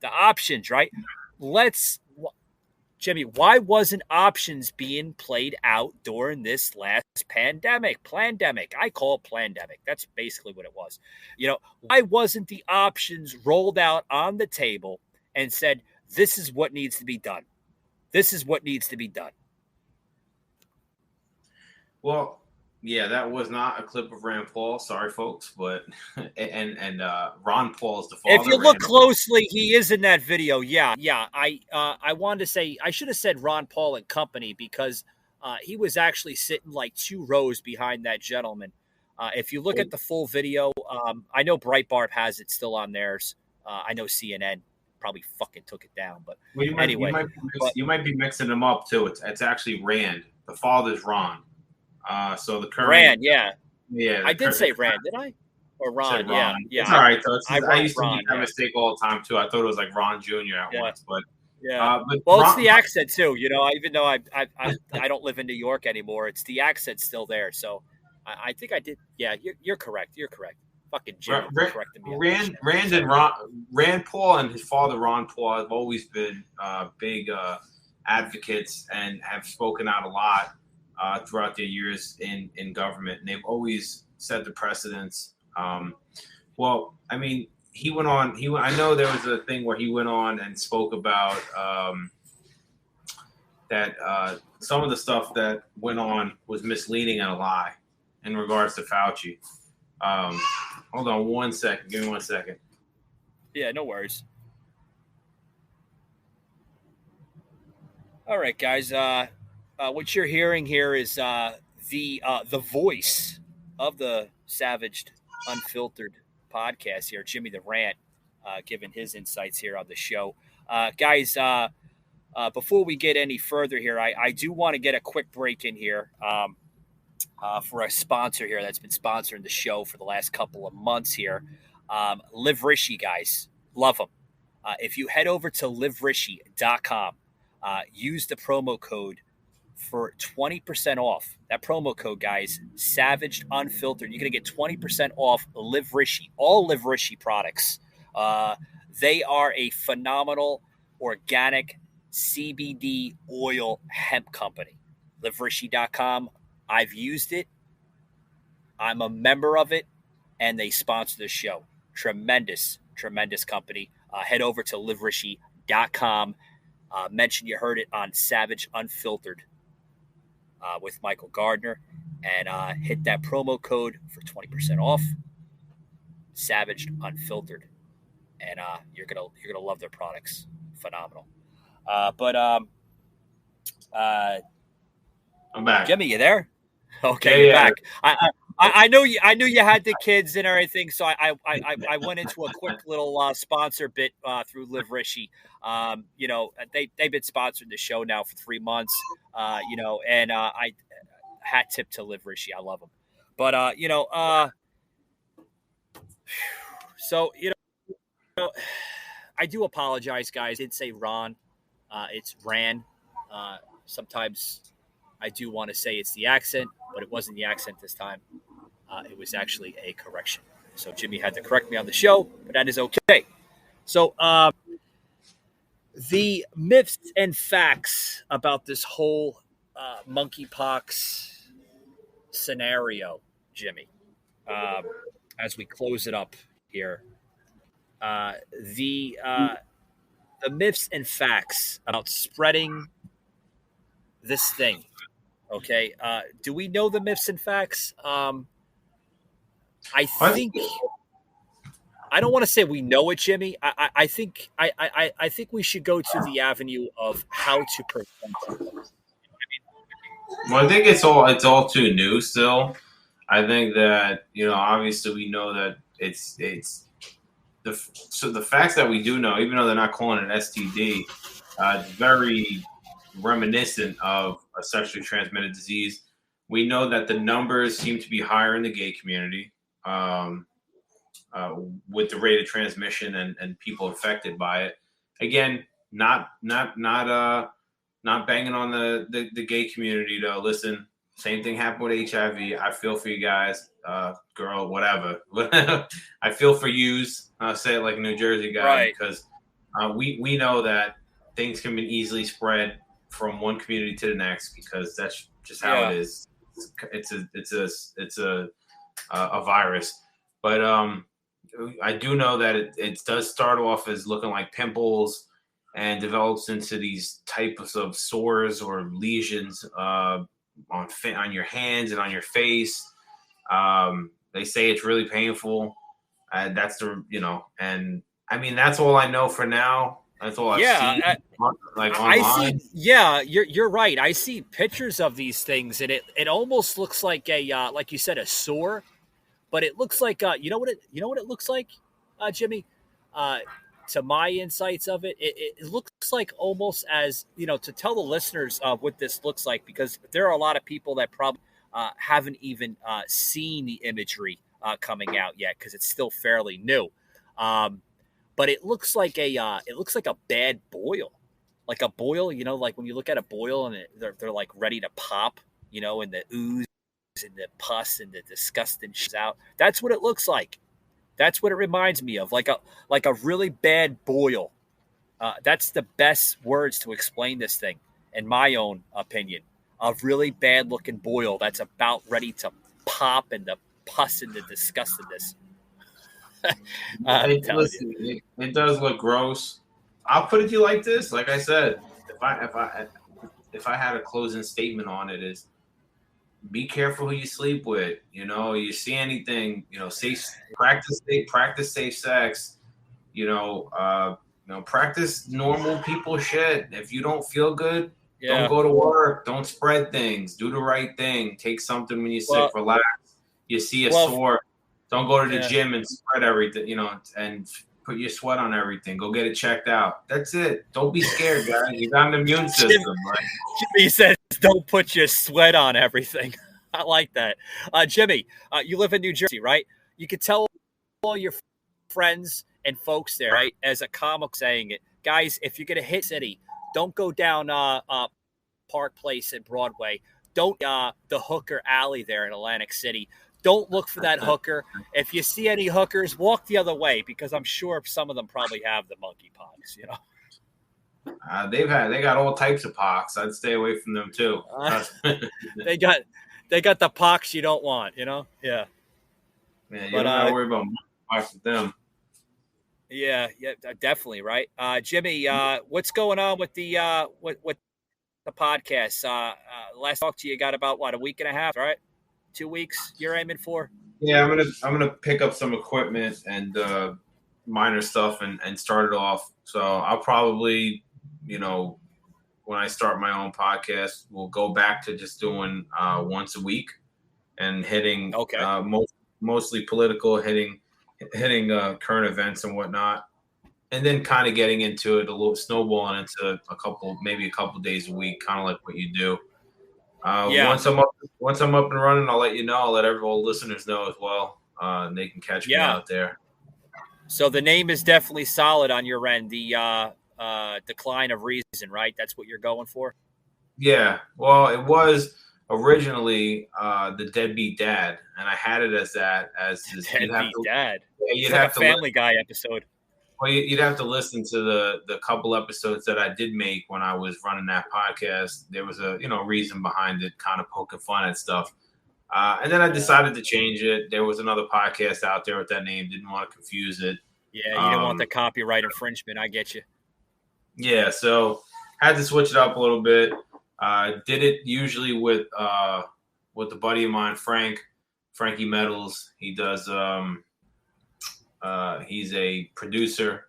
options, right? Jimmy, why wasn't options being played out during this last pandemic? Plan-Demic. I call it Plan-Demic. That's basically what it was. Why wasn't the options rolled out on the table and said, this is what needs to be done? This is what needs to be done.
Well, yeah, that was not a clip of Rand Paul. Sorry, folks, but and Ron Paul is the father.
If you look closely, he is in that video. Yeah. I wanted to say I should have said Ron Paul and company because he was actually sitting like 2 rows behind that gentleman. If you look at the full video, I know Breitbart has it still on theirs. I know CNN probably fucking took it down, but anyway,
you might be mixing them up too. It's actually Rand. The father's Ron. So the current
Rand, yeah. I did
current,
say Rand, did I? Or Ron,
Ron.
Yeah.
It's all right. So I used to
Ron,
make that mistake all the time too. I thought it was like Ron Jr. at once, but
yeah.
But
it's the accent too. Even though I don't live in New York anymore, it's the accent's still there. So I think I did. Yeah, you're correct. You're correct. Fucking Jim corrected me.
Rand Rand Paul and his father Ron Paul have always been big advocates and have spoken out a lot throughout their years in government, and they've always set the precedents. Well, I mean, he went on. I know there was a thing where he went on and spoke about that some of the stuff that went on was misleading and a lie in regards to Fauci. Hold on 1 second. Give me 1 second.
Yeah, no worries. All right, guys. What you're hearing here is the voice of the Savaged Unfiltered podcast here, Jimmy the Rant, giving his insights here on the show. Guys, before we get any further here, I do want to get a quick break in here for a sponsor here that's been sponsoring the show for the last couple of months here. Live Rishi, guys. Love them. If you head over to liverishi.com, use the promo code for 20% off. That promo code, guys, Savaged Unfiltered. You're going to get 20% off Live Rishi, all Live Rishi products. They are a phenomenal organic CBD oil hemp company. Liverishi.com. I've used it. I'm a member of it, and they sponsor the show. Tremendous company. Head over to liverishi.com. Mention you heard it on Savage Unfiltered with Michael Gardner, and hit that promo code for 20% off. Savaged Unfiltered, and you're gonna love their products. Phenomenal. I'm
back.
Jimmy, you there? Okay, you're back. I knew you had the kids and everything, so I went into a quick little sponsor bit through Live Rishi. They've been sponsoring the show now for 3 months. And I hat tip to Live Rishi. I love them. But so I do apologize, guys. I did say Ron. It's Ran. Sometimes I do want to say it's the accent, but it wasn't the accent this time. It was actually a correction. So Jimmy had to correct me on the show, but that is okay. So the myths and facts about this whole monkeypox scenario, Jimmy, as we close it up here, the myths and facts about spreading this thing. Okay. Do we know the myths and facts? I think I don't want to say we know it, Jimmy. I think we should go to the avenue of how to prevent it.
Well, I think it's all too new still. I think that, obviously we know that it's the facts that we do know, even though they're not calling it STD, it's very reminiscent of a sexually transmitted disease. We know that the numbers seem to be higher in the gay community with the rate of transmission and people affected by it. Again, not banging on the gay community though. Listen, same thing happened with HIV. I feel for you guys, girl, whatever. I feel for yous. I'll say it like a New Jersey guy, right? Because we know that things can be easily spread from one community to the next because that's just how it is. It's a virus, but I do know that it does start off as looking like pimples and develops into these types of sores or lesions on your hands and on your face. They say it's really painful. That's and I mean that's all I know for now. That's all I've seen. Online.
I see. Yeah, you're right. I see pictures of these things, and it almost looks like a like you said, a sore, but it looks like you know what it looks like, Jimmy. To my insights of it, it looks like almost as to tell the listeners what this looks like, because there are a lot of people that probably haven't even seen the imagery coming out yet because it's still fairly new. But it looks like a bad boil, like a boil. Like when you look at a boil and they're like ready to pop, and the ooze and the pus and the disgusting shit out. That's what it looks like. That's what it reminds me of, like a really bad boil. That's the best words to explain this thing, in my own opinion. A really bad-looking boil that's about ready to pop into pus and the disgustedness.
Listen, it does look gross. I'll put it to you like this. Like I said, if I had a closing statement on it, is be careful who you sleep with. You see anything, practice safe sex. Practice normal people shit. If you don't feel good, don't go to work. Don't spread things. Do the right thing. Take something when you're sick. Relax. You see a sore. Don't go to the gym and spread everything, and put your sweat on everything. Go get it checked out. That's it. Don't be scared, guys. You got an immune system, right?
Jimmy says, don't put your sweat on everything. I like that. Jimmy, you live in New Jersey, right? You could tell all your friends and folks there, right, as a comic saying it, guys, if you're going to hit city, don't go down Park Place at Broadway. Don't the hooker alley there in Atlantic City. Don't look for that hooker. If you see any hookers, walk the other way, because I'm sure some of them probably have the monkeypox.
They got all types of pox. I'd stay away from them too.
They got the pox you don't want. Yeah.
Yeah, you don't gotta worry about pox with them.
Yeah, definitely, right. Jimmy, what's going on with the with the podcast? Last talk to you got about a week and a half, right? 2 weeks you're aiming for?
Yeah, I'm gonna pick up some equipment and minor stuff and start it off. So I'll probably, when I start my own podcast, we'll go back to just doing once a week and hitting mostly political, hitting current events and whatnot, and then kind of getting into it a little, snowballing into a couple days a week, kind of like what you do. Once I'm up and running, I'll let you know. I'll let all listeners know as well. And they can catch me out there.
So the name is definitely solid on your end. The Decline of Reason, right? That's what you're going for?
Yeah. Well, it was originally the Deadbeat Dad, and I had it as that. As this,
Deadbeat Dad.
You'd have
a Family Guy episode.
Well, you'd have to listen to the couple episodes that I did make when I was running that podcast. There was a reason behind it, kind of poking fun at stuff. And then I decided to change it. There was another podcast out there with that name. Didn't want to confuse it.
Yeah, you didn't want the copyright infringement. I get you.
Yeah, so had to switch it up a little bit. Did it usually with a buddy of mine, Frankie Metals. He does. He's a producer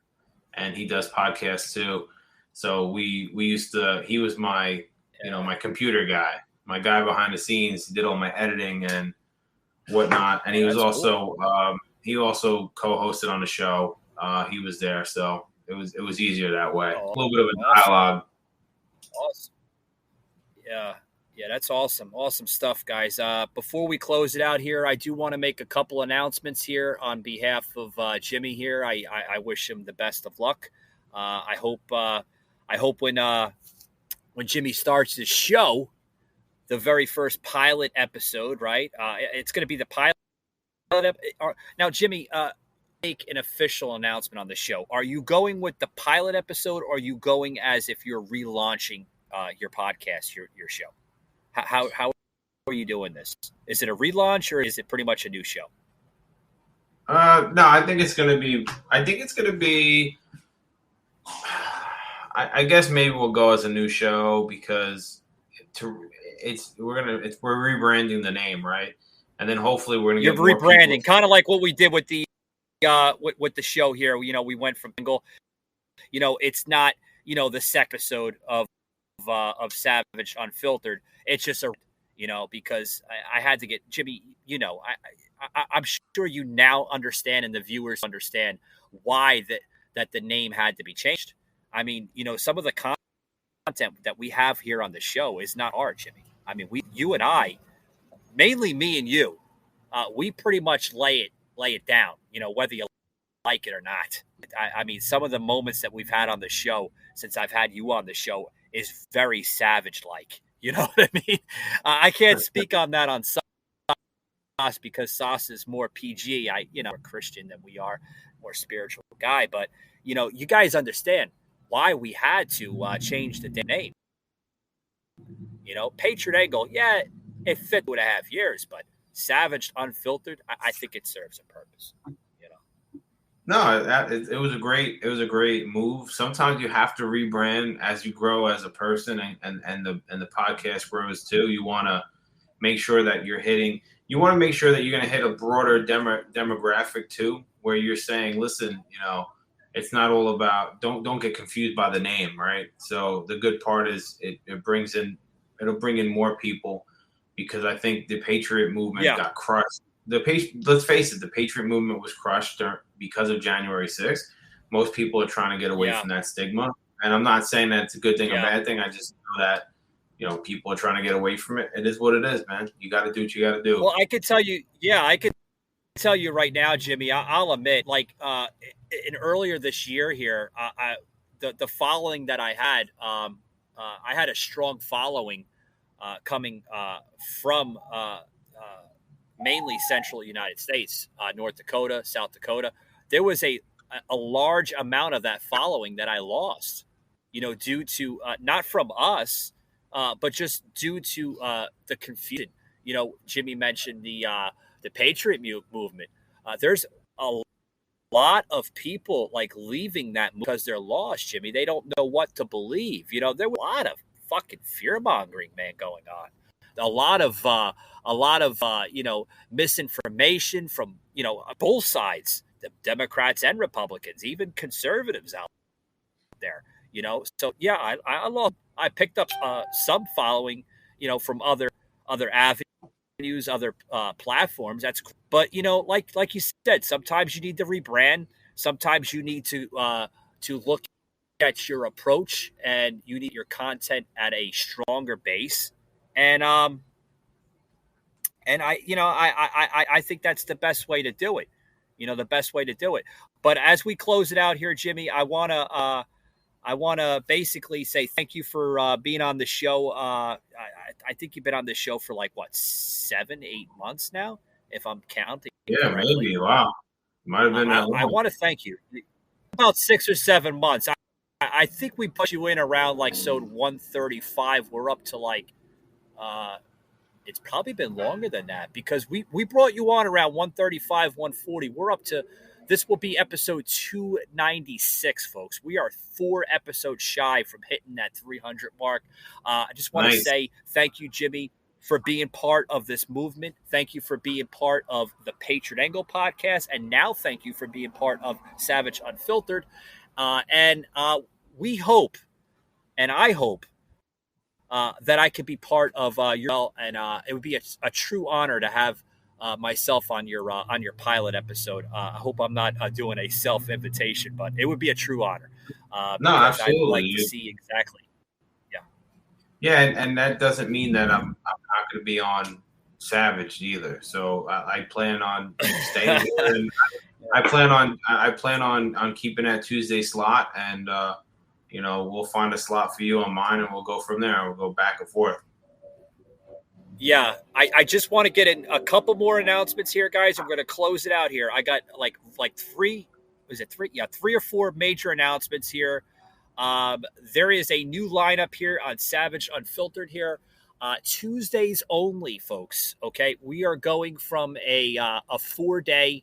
and he does podcasts too. So we used to. He was my my computer guy. My guy behind the scenes. He did all my editing and whatnot, and he was also cool. He also co-hosted on the show. He was there, so it was easier that way. A little bit of a dialogue.
Awesome. Yeah, that's awesome. Awesome stuff, guys. Before we close it out here, I do want to make a couple announcements here on behalf of Jimmy here. I wish him the best of luck. I hope when Jimmy starts the show, the very first pilot episode, right? It's going to be the pilot. Now, Jimmy, make an official announcement on the show. Are you going with the pilot episode, or are you going as if you're relaunching your podcast, your show? How are you doing this? Is it a relaunch, or is it pretty much a new show?
No, I think it's going to be. I guess maybe we'll go as a new show because we're rebranding the name, right? And then hopefully we're going to get more
rebranding, kind of like what we did with the with the show here. We went from single. It's not the second episode of Savaged Unfiltered. It's just because I had to get Jimmy. I'm sure you now understand, and the viewers understand why that the name had to be changed. I mean, some of the content that we have here on the show is not hard, Jimmy. I mean, you and I, mainly me and you, we pretty much lay it down, whether you like it or not. I mean, some of the moments that we've had on the show since I've had you on the show is very savage-like. You know what I mean? I can't speak on that on because Sauce is more PG. More Christian than we are, more spiritual guy. But, you guys understand why we had to change the name. Patriot Angle, yeah, it fit 2.5 years, but Savaged Unfiltered, I think it serves a purpose.
No, it was a great move. Sometimes you have to rebrand as you grow as a person, and the podcast grows too. You want to make sure that you're going to hit a broader demographic too, where you're saying, listen, it's not all about, don't get confused by the name, right? So the good part is it'll bring in more people, because I think the Patriot movement got crushed. Let's face it, the Patriot movement was crushed because of January 6th. Most people are trying to get away from that stigma. And I'm not saying that it's a good thing or bad thing. I just know that, people are trying to get away from it. It is what it is, man. You got to do what you got to do.
Well, I could tell you right now, Jimmy, I'll admit, in earlier this year here, the following that I had a strong following coming from mainly central United States, North Dakota, South Dakota. There was a large amount of that following that I lost, due to not from us, but just due to the confusion. Jimmy mentioned the Patriot movement. There's a lot of people leaving that because they're lost, Jimmy. They don't know what to believe. There was a lot of fucking fear mongering, man, going on. A lot of misinformation from both sides, the Democrats and Republicans, even conservatives out there. So yeah, I picked up some following, from other avenues, other platforms. But like you said, sometimes you need to rebrand. Sometimes you need to look at your approach, and you need your content at a stronger base. And I think that's the best way to do it. The best way to do it. But as we close it out here, Jimmy, I want to basically say thank you for being on the show. I think you've been on this show for 7-8 months now, if I'm counting.
Yeah, correctly. Maybe. Wow, might have been.
I want to thank you. About 6 or 7 months. I think we put you in around episode 135. We're up to it's probably been longer than that, because we brought you on around 135, 140. We're up to, this will be episode 296, folks. We are 4 episodes shy from hitting that 300 mark. I just want to say thank you, Jimmy, for being part of this movement. Thank you for being part of the Patriot Angle podcast. And now thank you for being part of Savaged Unfiltered. And we hope, and I hope, that I could be part of your, and it would be a true honor to have myself on your pilot episode. I hope I'm not doing a self invitation, but it would be a true honor.
No, absolutely.
I'd like to see exactly.
Yeah, and that doesn't mean that I'm not going to be on Savage either. So I plan on staying here, and I plan on keeping that Tuesday slot, and we'll find a slot for you on mine, and we'll go from there. We'll go back and forth.
Yeah, I just want to get in a couple more announcements here, guys. I'm going to close it out here. I got like 3 or 4 major announcements here. There is a new lineup here on Savaged Unfiltered here. Tuesdays only, folks. Okay, we are going from a 4-day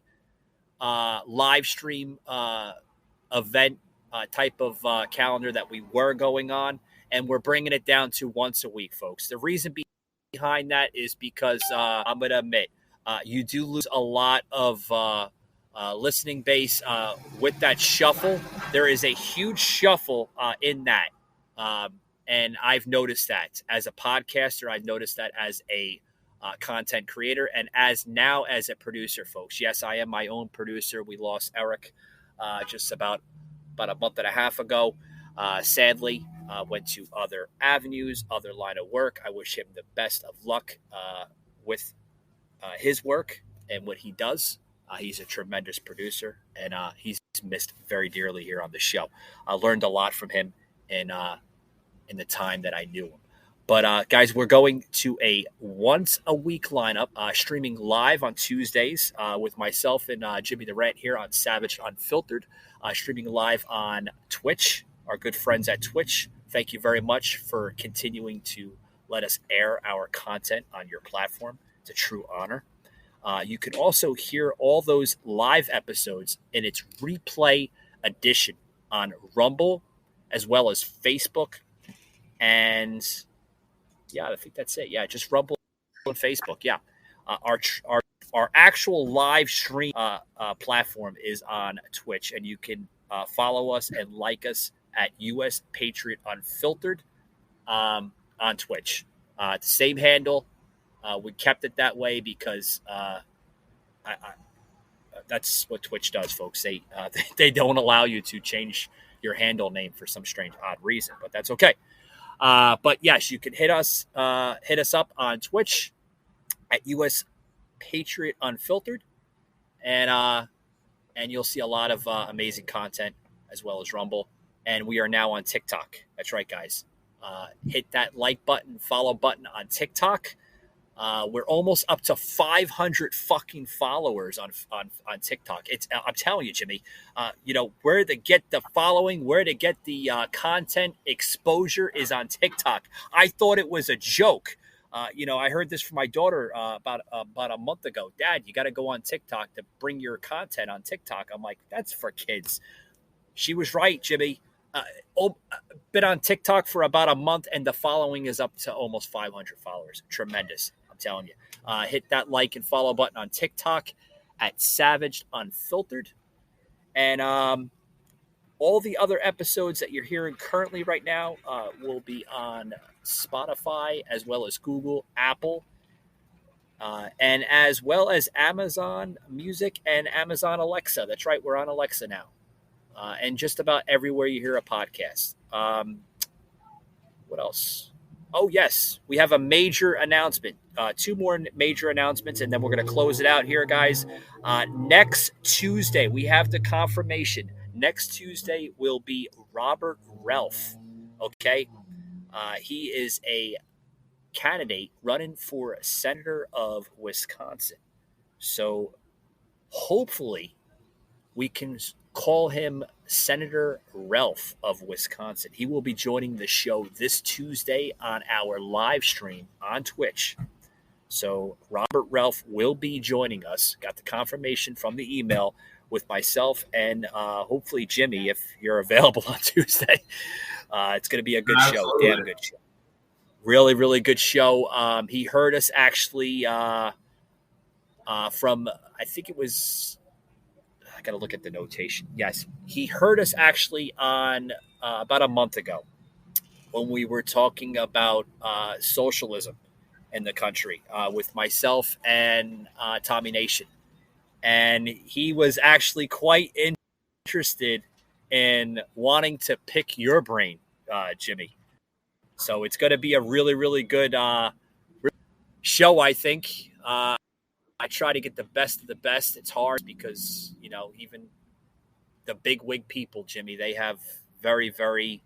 live stream event type of calendar that we were going on, and we're bringing it down to once a week, folks. The reason behind that is because I'm going to admit, you do lose a lot of listening base with that shuffle. There is a huge shuffle in that. And I've noticed that as a podcaster, I've noticed that as a content creator, and as a producer, folks. Yes, I am my own producer. We lost Eric just about a month and a half ago. Sadly, went to other avenues, other line of work. I wish him the best of luck with his work and what he does. He's a tremendous producer, and he's missed very dearly here on the show. I learned a lot from him in the time that I knew him. But guys, we're going to a once a week lineup, streaming live on Tuesdays with myself and Jimmy the Rant here on Savaged Unfiltered, streaming live on Twitch, our good friends at Twitch. Thank you very much for continuing to let us air our content on your platform. It's a true honor. You can also hear all those live episodes in its replay edition on Rumble, as well as Facebook. And yeah, I think that's it. Yeah, just Rumble and Facebook. Yeah. Our actual live stream platform is on Twitch, and you can follow us and like us at US Patriot Unfiltered on Twitch. The same handle. We kept it that way because that's what Twitch does, folks. They don't allow you to change your handle name for some strange, odd reason, but that's okay. But yes, you can hit us up on Twitch at US Patriot Unfiltered, and you'll see a lot of amazing content as well as Rumble. And we are now on TikTok. That's right, guys. Hit that like button, follow button on TikTok. We're almost up to 500 fucking followers on TikTok. I'm telling you, Jimmy, where to get the following, where to get the content exposure is on TikTok. I thought it was a joke. I heard this from my daughter about a month ago. Dad, you got to go on TikTok to bring your content on TikTok. I'm like, that's for kids. She was right, Jimmy. Been on TikTok for about a month, and the following is up to almost 500 followers. Tremendous. Telling you, hit that like and follow button on TikTok at Savaged Unfiltered, and all the other episodes that you're hearing currently right now will be on Spotify, as well as Google, Apple, and as well as Amazon Music and Amazon Alexa. That's right, we're on Alexa now, and just about everywhere you hear a podcast. What else? Oh, yes, we have a major announcement. 2 more major announcements, and then we're going to close it out here, guys. Next Tuesday, we have the confirmation. Next Tuesday will be Robert Ralph, okay? He is a candidate running for Senator of Wisconsin. So hopefully we can call him Senator Ralph of Wisconsin. He will be joining the show this Tuesday on our live stream on Twitch. So Robert Ralph will be joining us. Got the confirmation from the email with myself and hopefully Jimmy, if you're available on Tuesday. It's going to be a good show. Damn good show. Really, really good show. He heard us actually from, I think it was, I got to look at the notation. Yes, he heard us actually on about a month ago when we were talking about socialism in the country with myself and Tommy Nation. And he was actually quite interested in wanting to pick your brain, Jimmy. So it's going to be a really, really good show, I think. I try to get the best of the best. It's hard because, even the big wig people, Jimmy, they have very, very,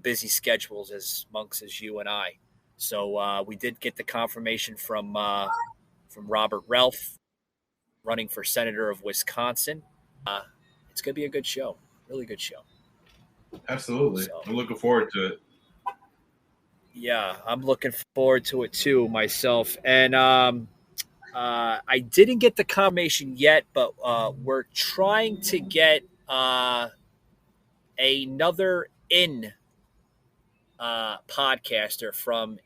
busy schedules as monks as you and I. So we did get the confirmation from Robert Ralph running for Senator of Wisconsin. It's going to be a good show. Really good show.
Absolutely. So, I'm looking forward to it.
Yeah, I'm looking forward to it too myself. And I didn't get the confirmation yet, but we're trying to get another podcaster from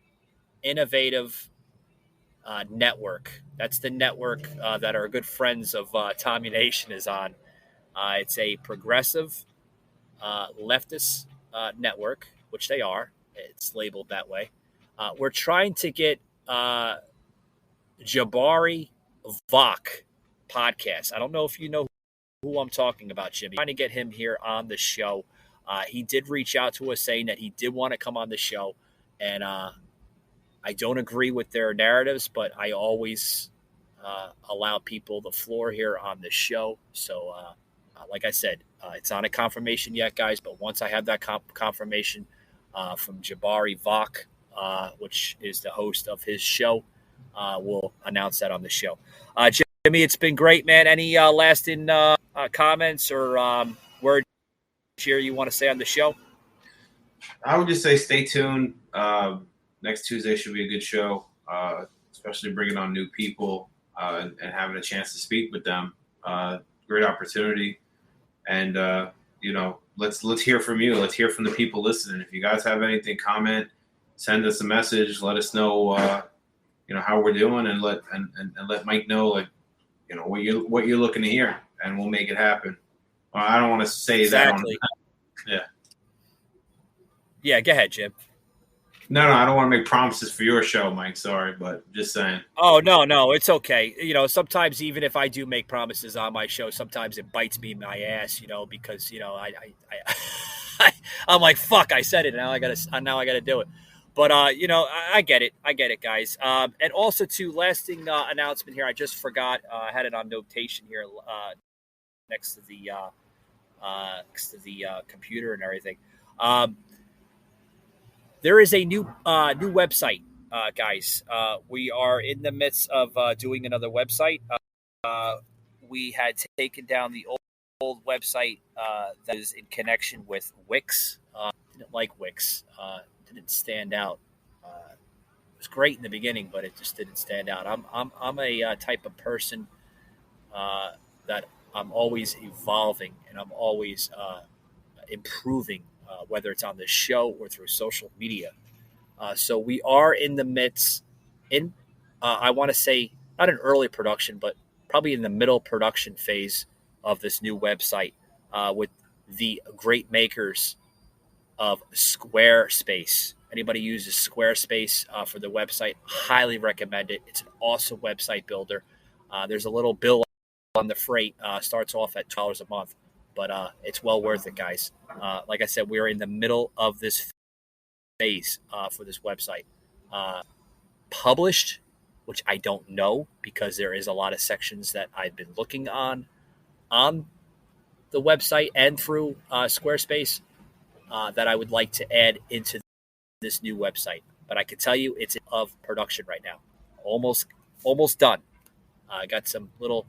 Innovative Network. That's the network that our good friends of Tommy Nation is on. It's a progressive leftist network, which they are. It's labeled that way. We're trying to get Jabari Vok podcast. I don't know if you know who I'm talking about, Jimmy. Trying to get him here on the show. He did reach out to us saying that he did want to come on the show, and I don't agree with their narratives, but I always allow people the floor here on the show. So, like I said, it's not a confirmation yet, guys, but once I have that confirmation from Jabari Vok, which is the host of his show. We'll announce that on the show. Jimmy, it's been great, man. Any lasting comments or words here you want to say on the show?
I would just say stay tuned. Next Tuesday should be a good show, especially bringing on new people and having a chance to speak with them. Great opportunity. And, let's hear from you. Let's hear from the people listening. If you guys have anything, comment, send us a message. Let us know, how we're doing, and let Mike know, what you're looking to hear, and we'll make it happen. I don't want to say
exactly.
Yeah.
Yeah, go ahead, Jim.
No, I don't want to make promises for your show, Mike. Sorry, but just saying.
Oh, no, it's okay. Sometimes even if I do make promises on my show, sometimes it bites me in my ass, because, I'm like, fuck, I said it. Now I gotta do it. But, I get it, guys. And also, too, lasting announcement here. I just forgot. I had it on notation here next to the computer and everything. There is a new website, guys. We are in the midst of doing another website. We had taken down the old website that is in connection with Wix. Didn't like Wix. Didn't stand out. It was great in the beginning, but it just didn't stand out. I'm a type of person that I'm always evolving, and I'm always improving. Whether it's on the show or through social media. So we are in the midst I want to say, not an early production, but probably in the middle production phase of this new website with the great makers of Squarespace. Anybody uses Squarespace for the website, highly recommend it. It's an awesome website builder. There's a little bill on the freight, starts off at $12 a month. But it's well worth it, guys. Like I said, we're in the middle of this phase for this website. Published, which I don't know, because there is a lot of sections that I've been looking on the website and through Squarespace that I would like to add into this new website. But I can tell you it's of production right now. Almost done. I got some little,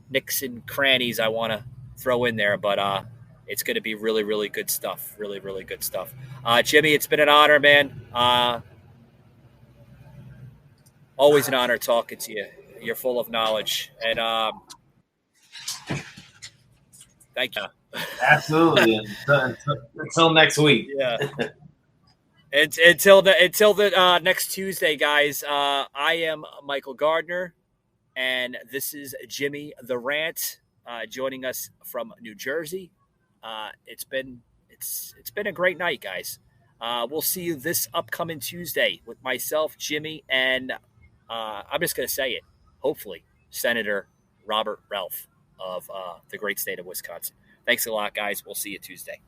nicks and crannies I want to throw in there, but it's going to be really, really good stuff. Really, really good stuff. Jimmy, it's been an honor, man. Always an honor talking to you. You're full of knowledge, and thank you.
Absolutely. Until next week.
Yeah. Until the next Tuesday, guys. I am Michael Gardner, and this is Jimmy the Rant. Joining us from New Jersey. It's been a great night, guys. We'll see you this upcoming Tuesday with myself, Jimmy, and I'm just going to say it, hopefully, Senator Robert Ralph of the great state of Wisconsin. Thanks a lot, guys. We'll see you Tuesday.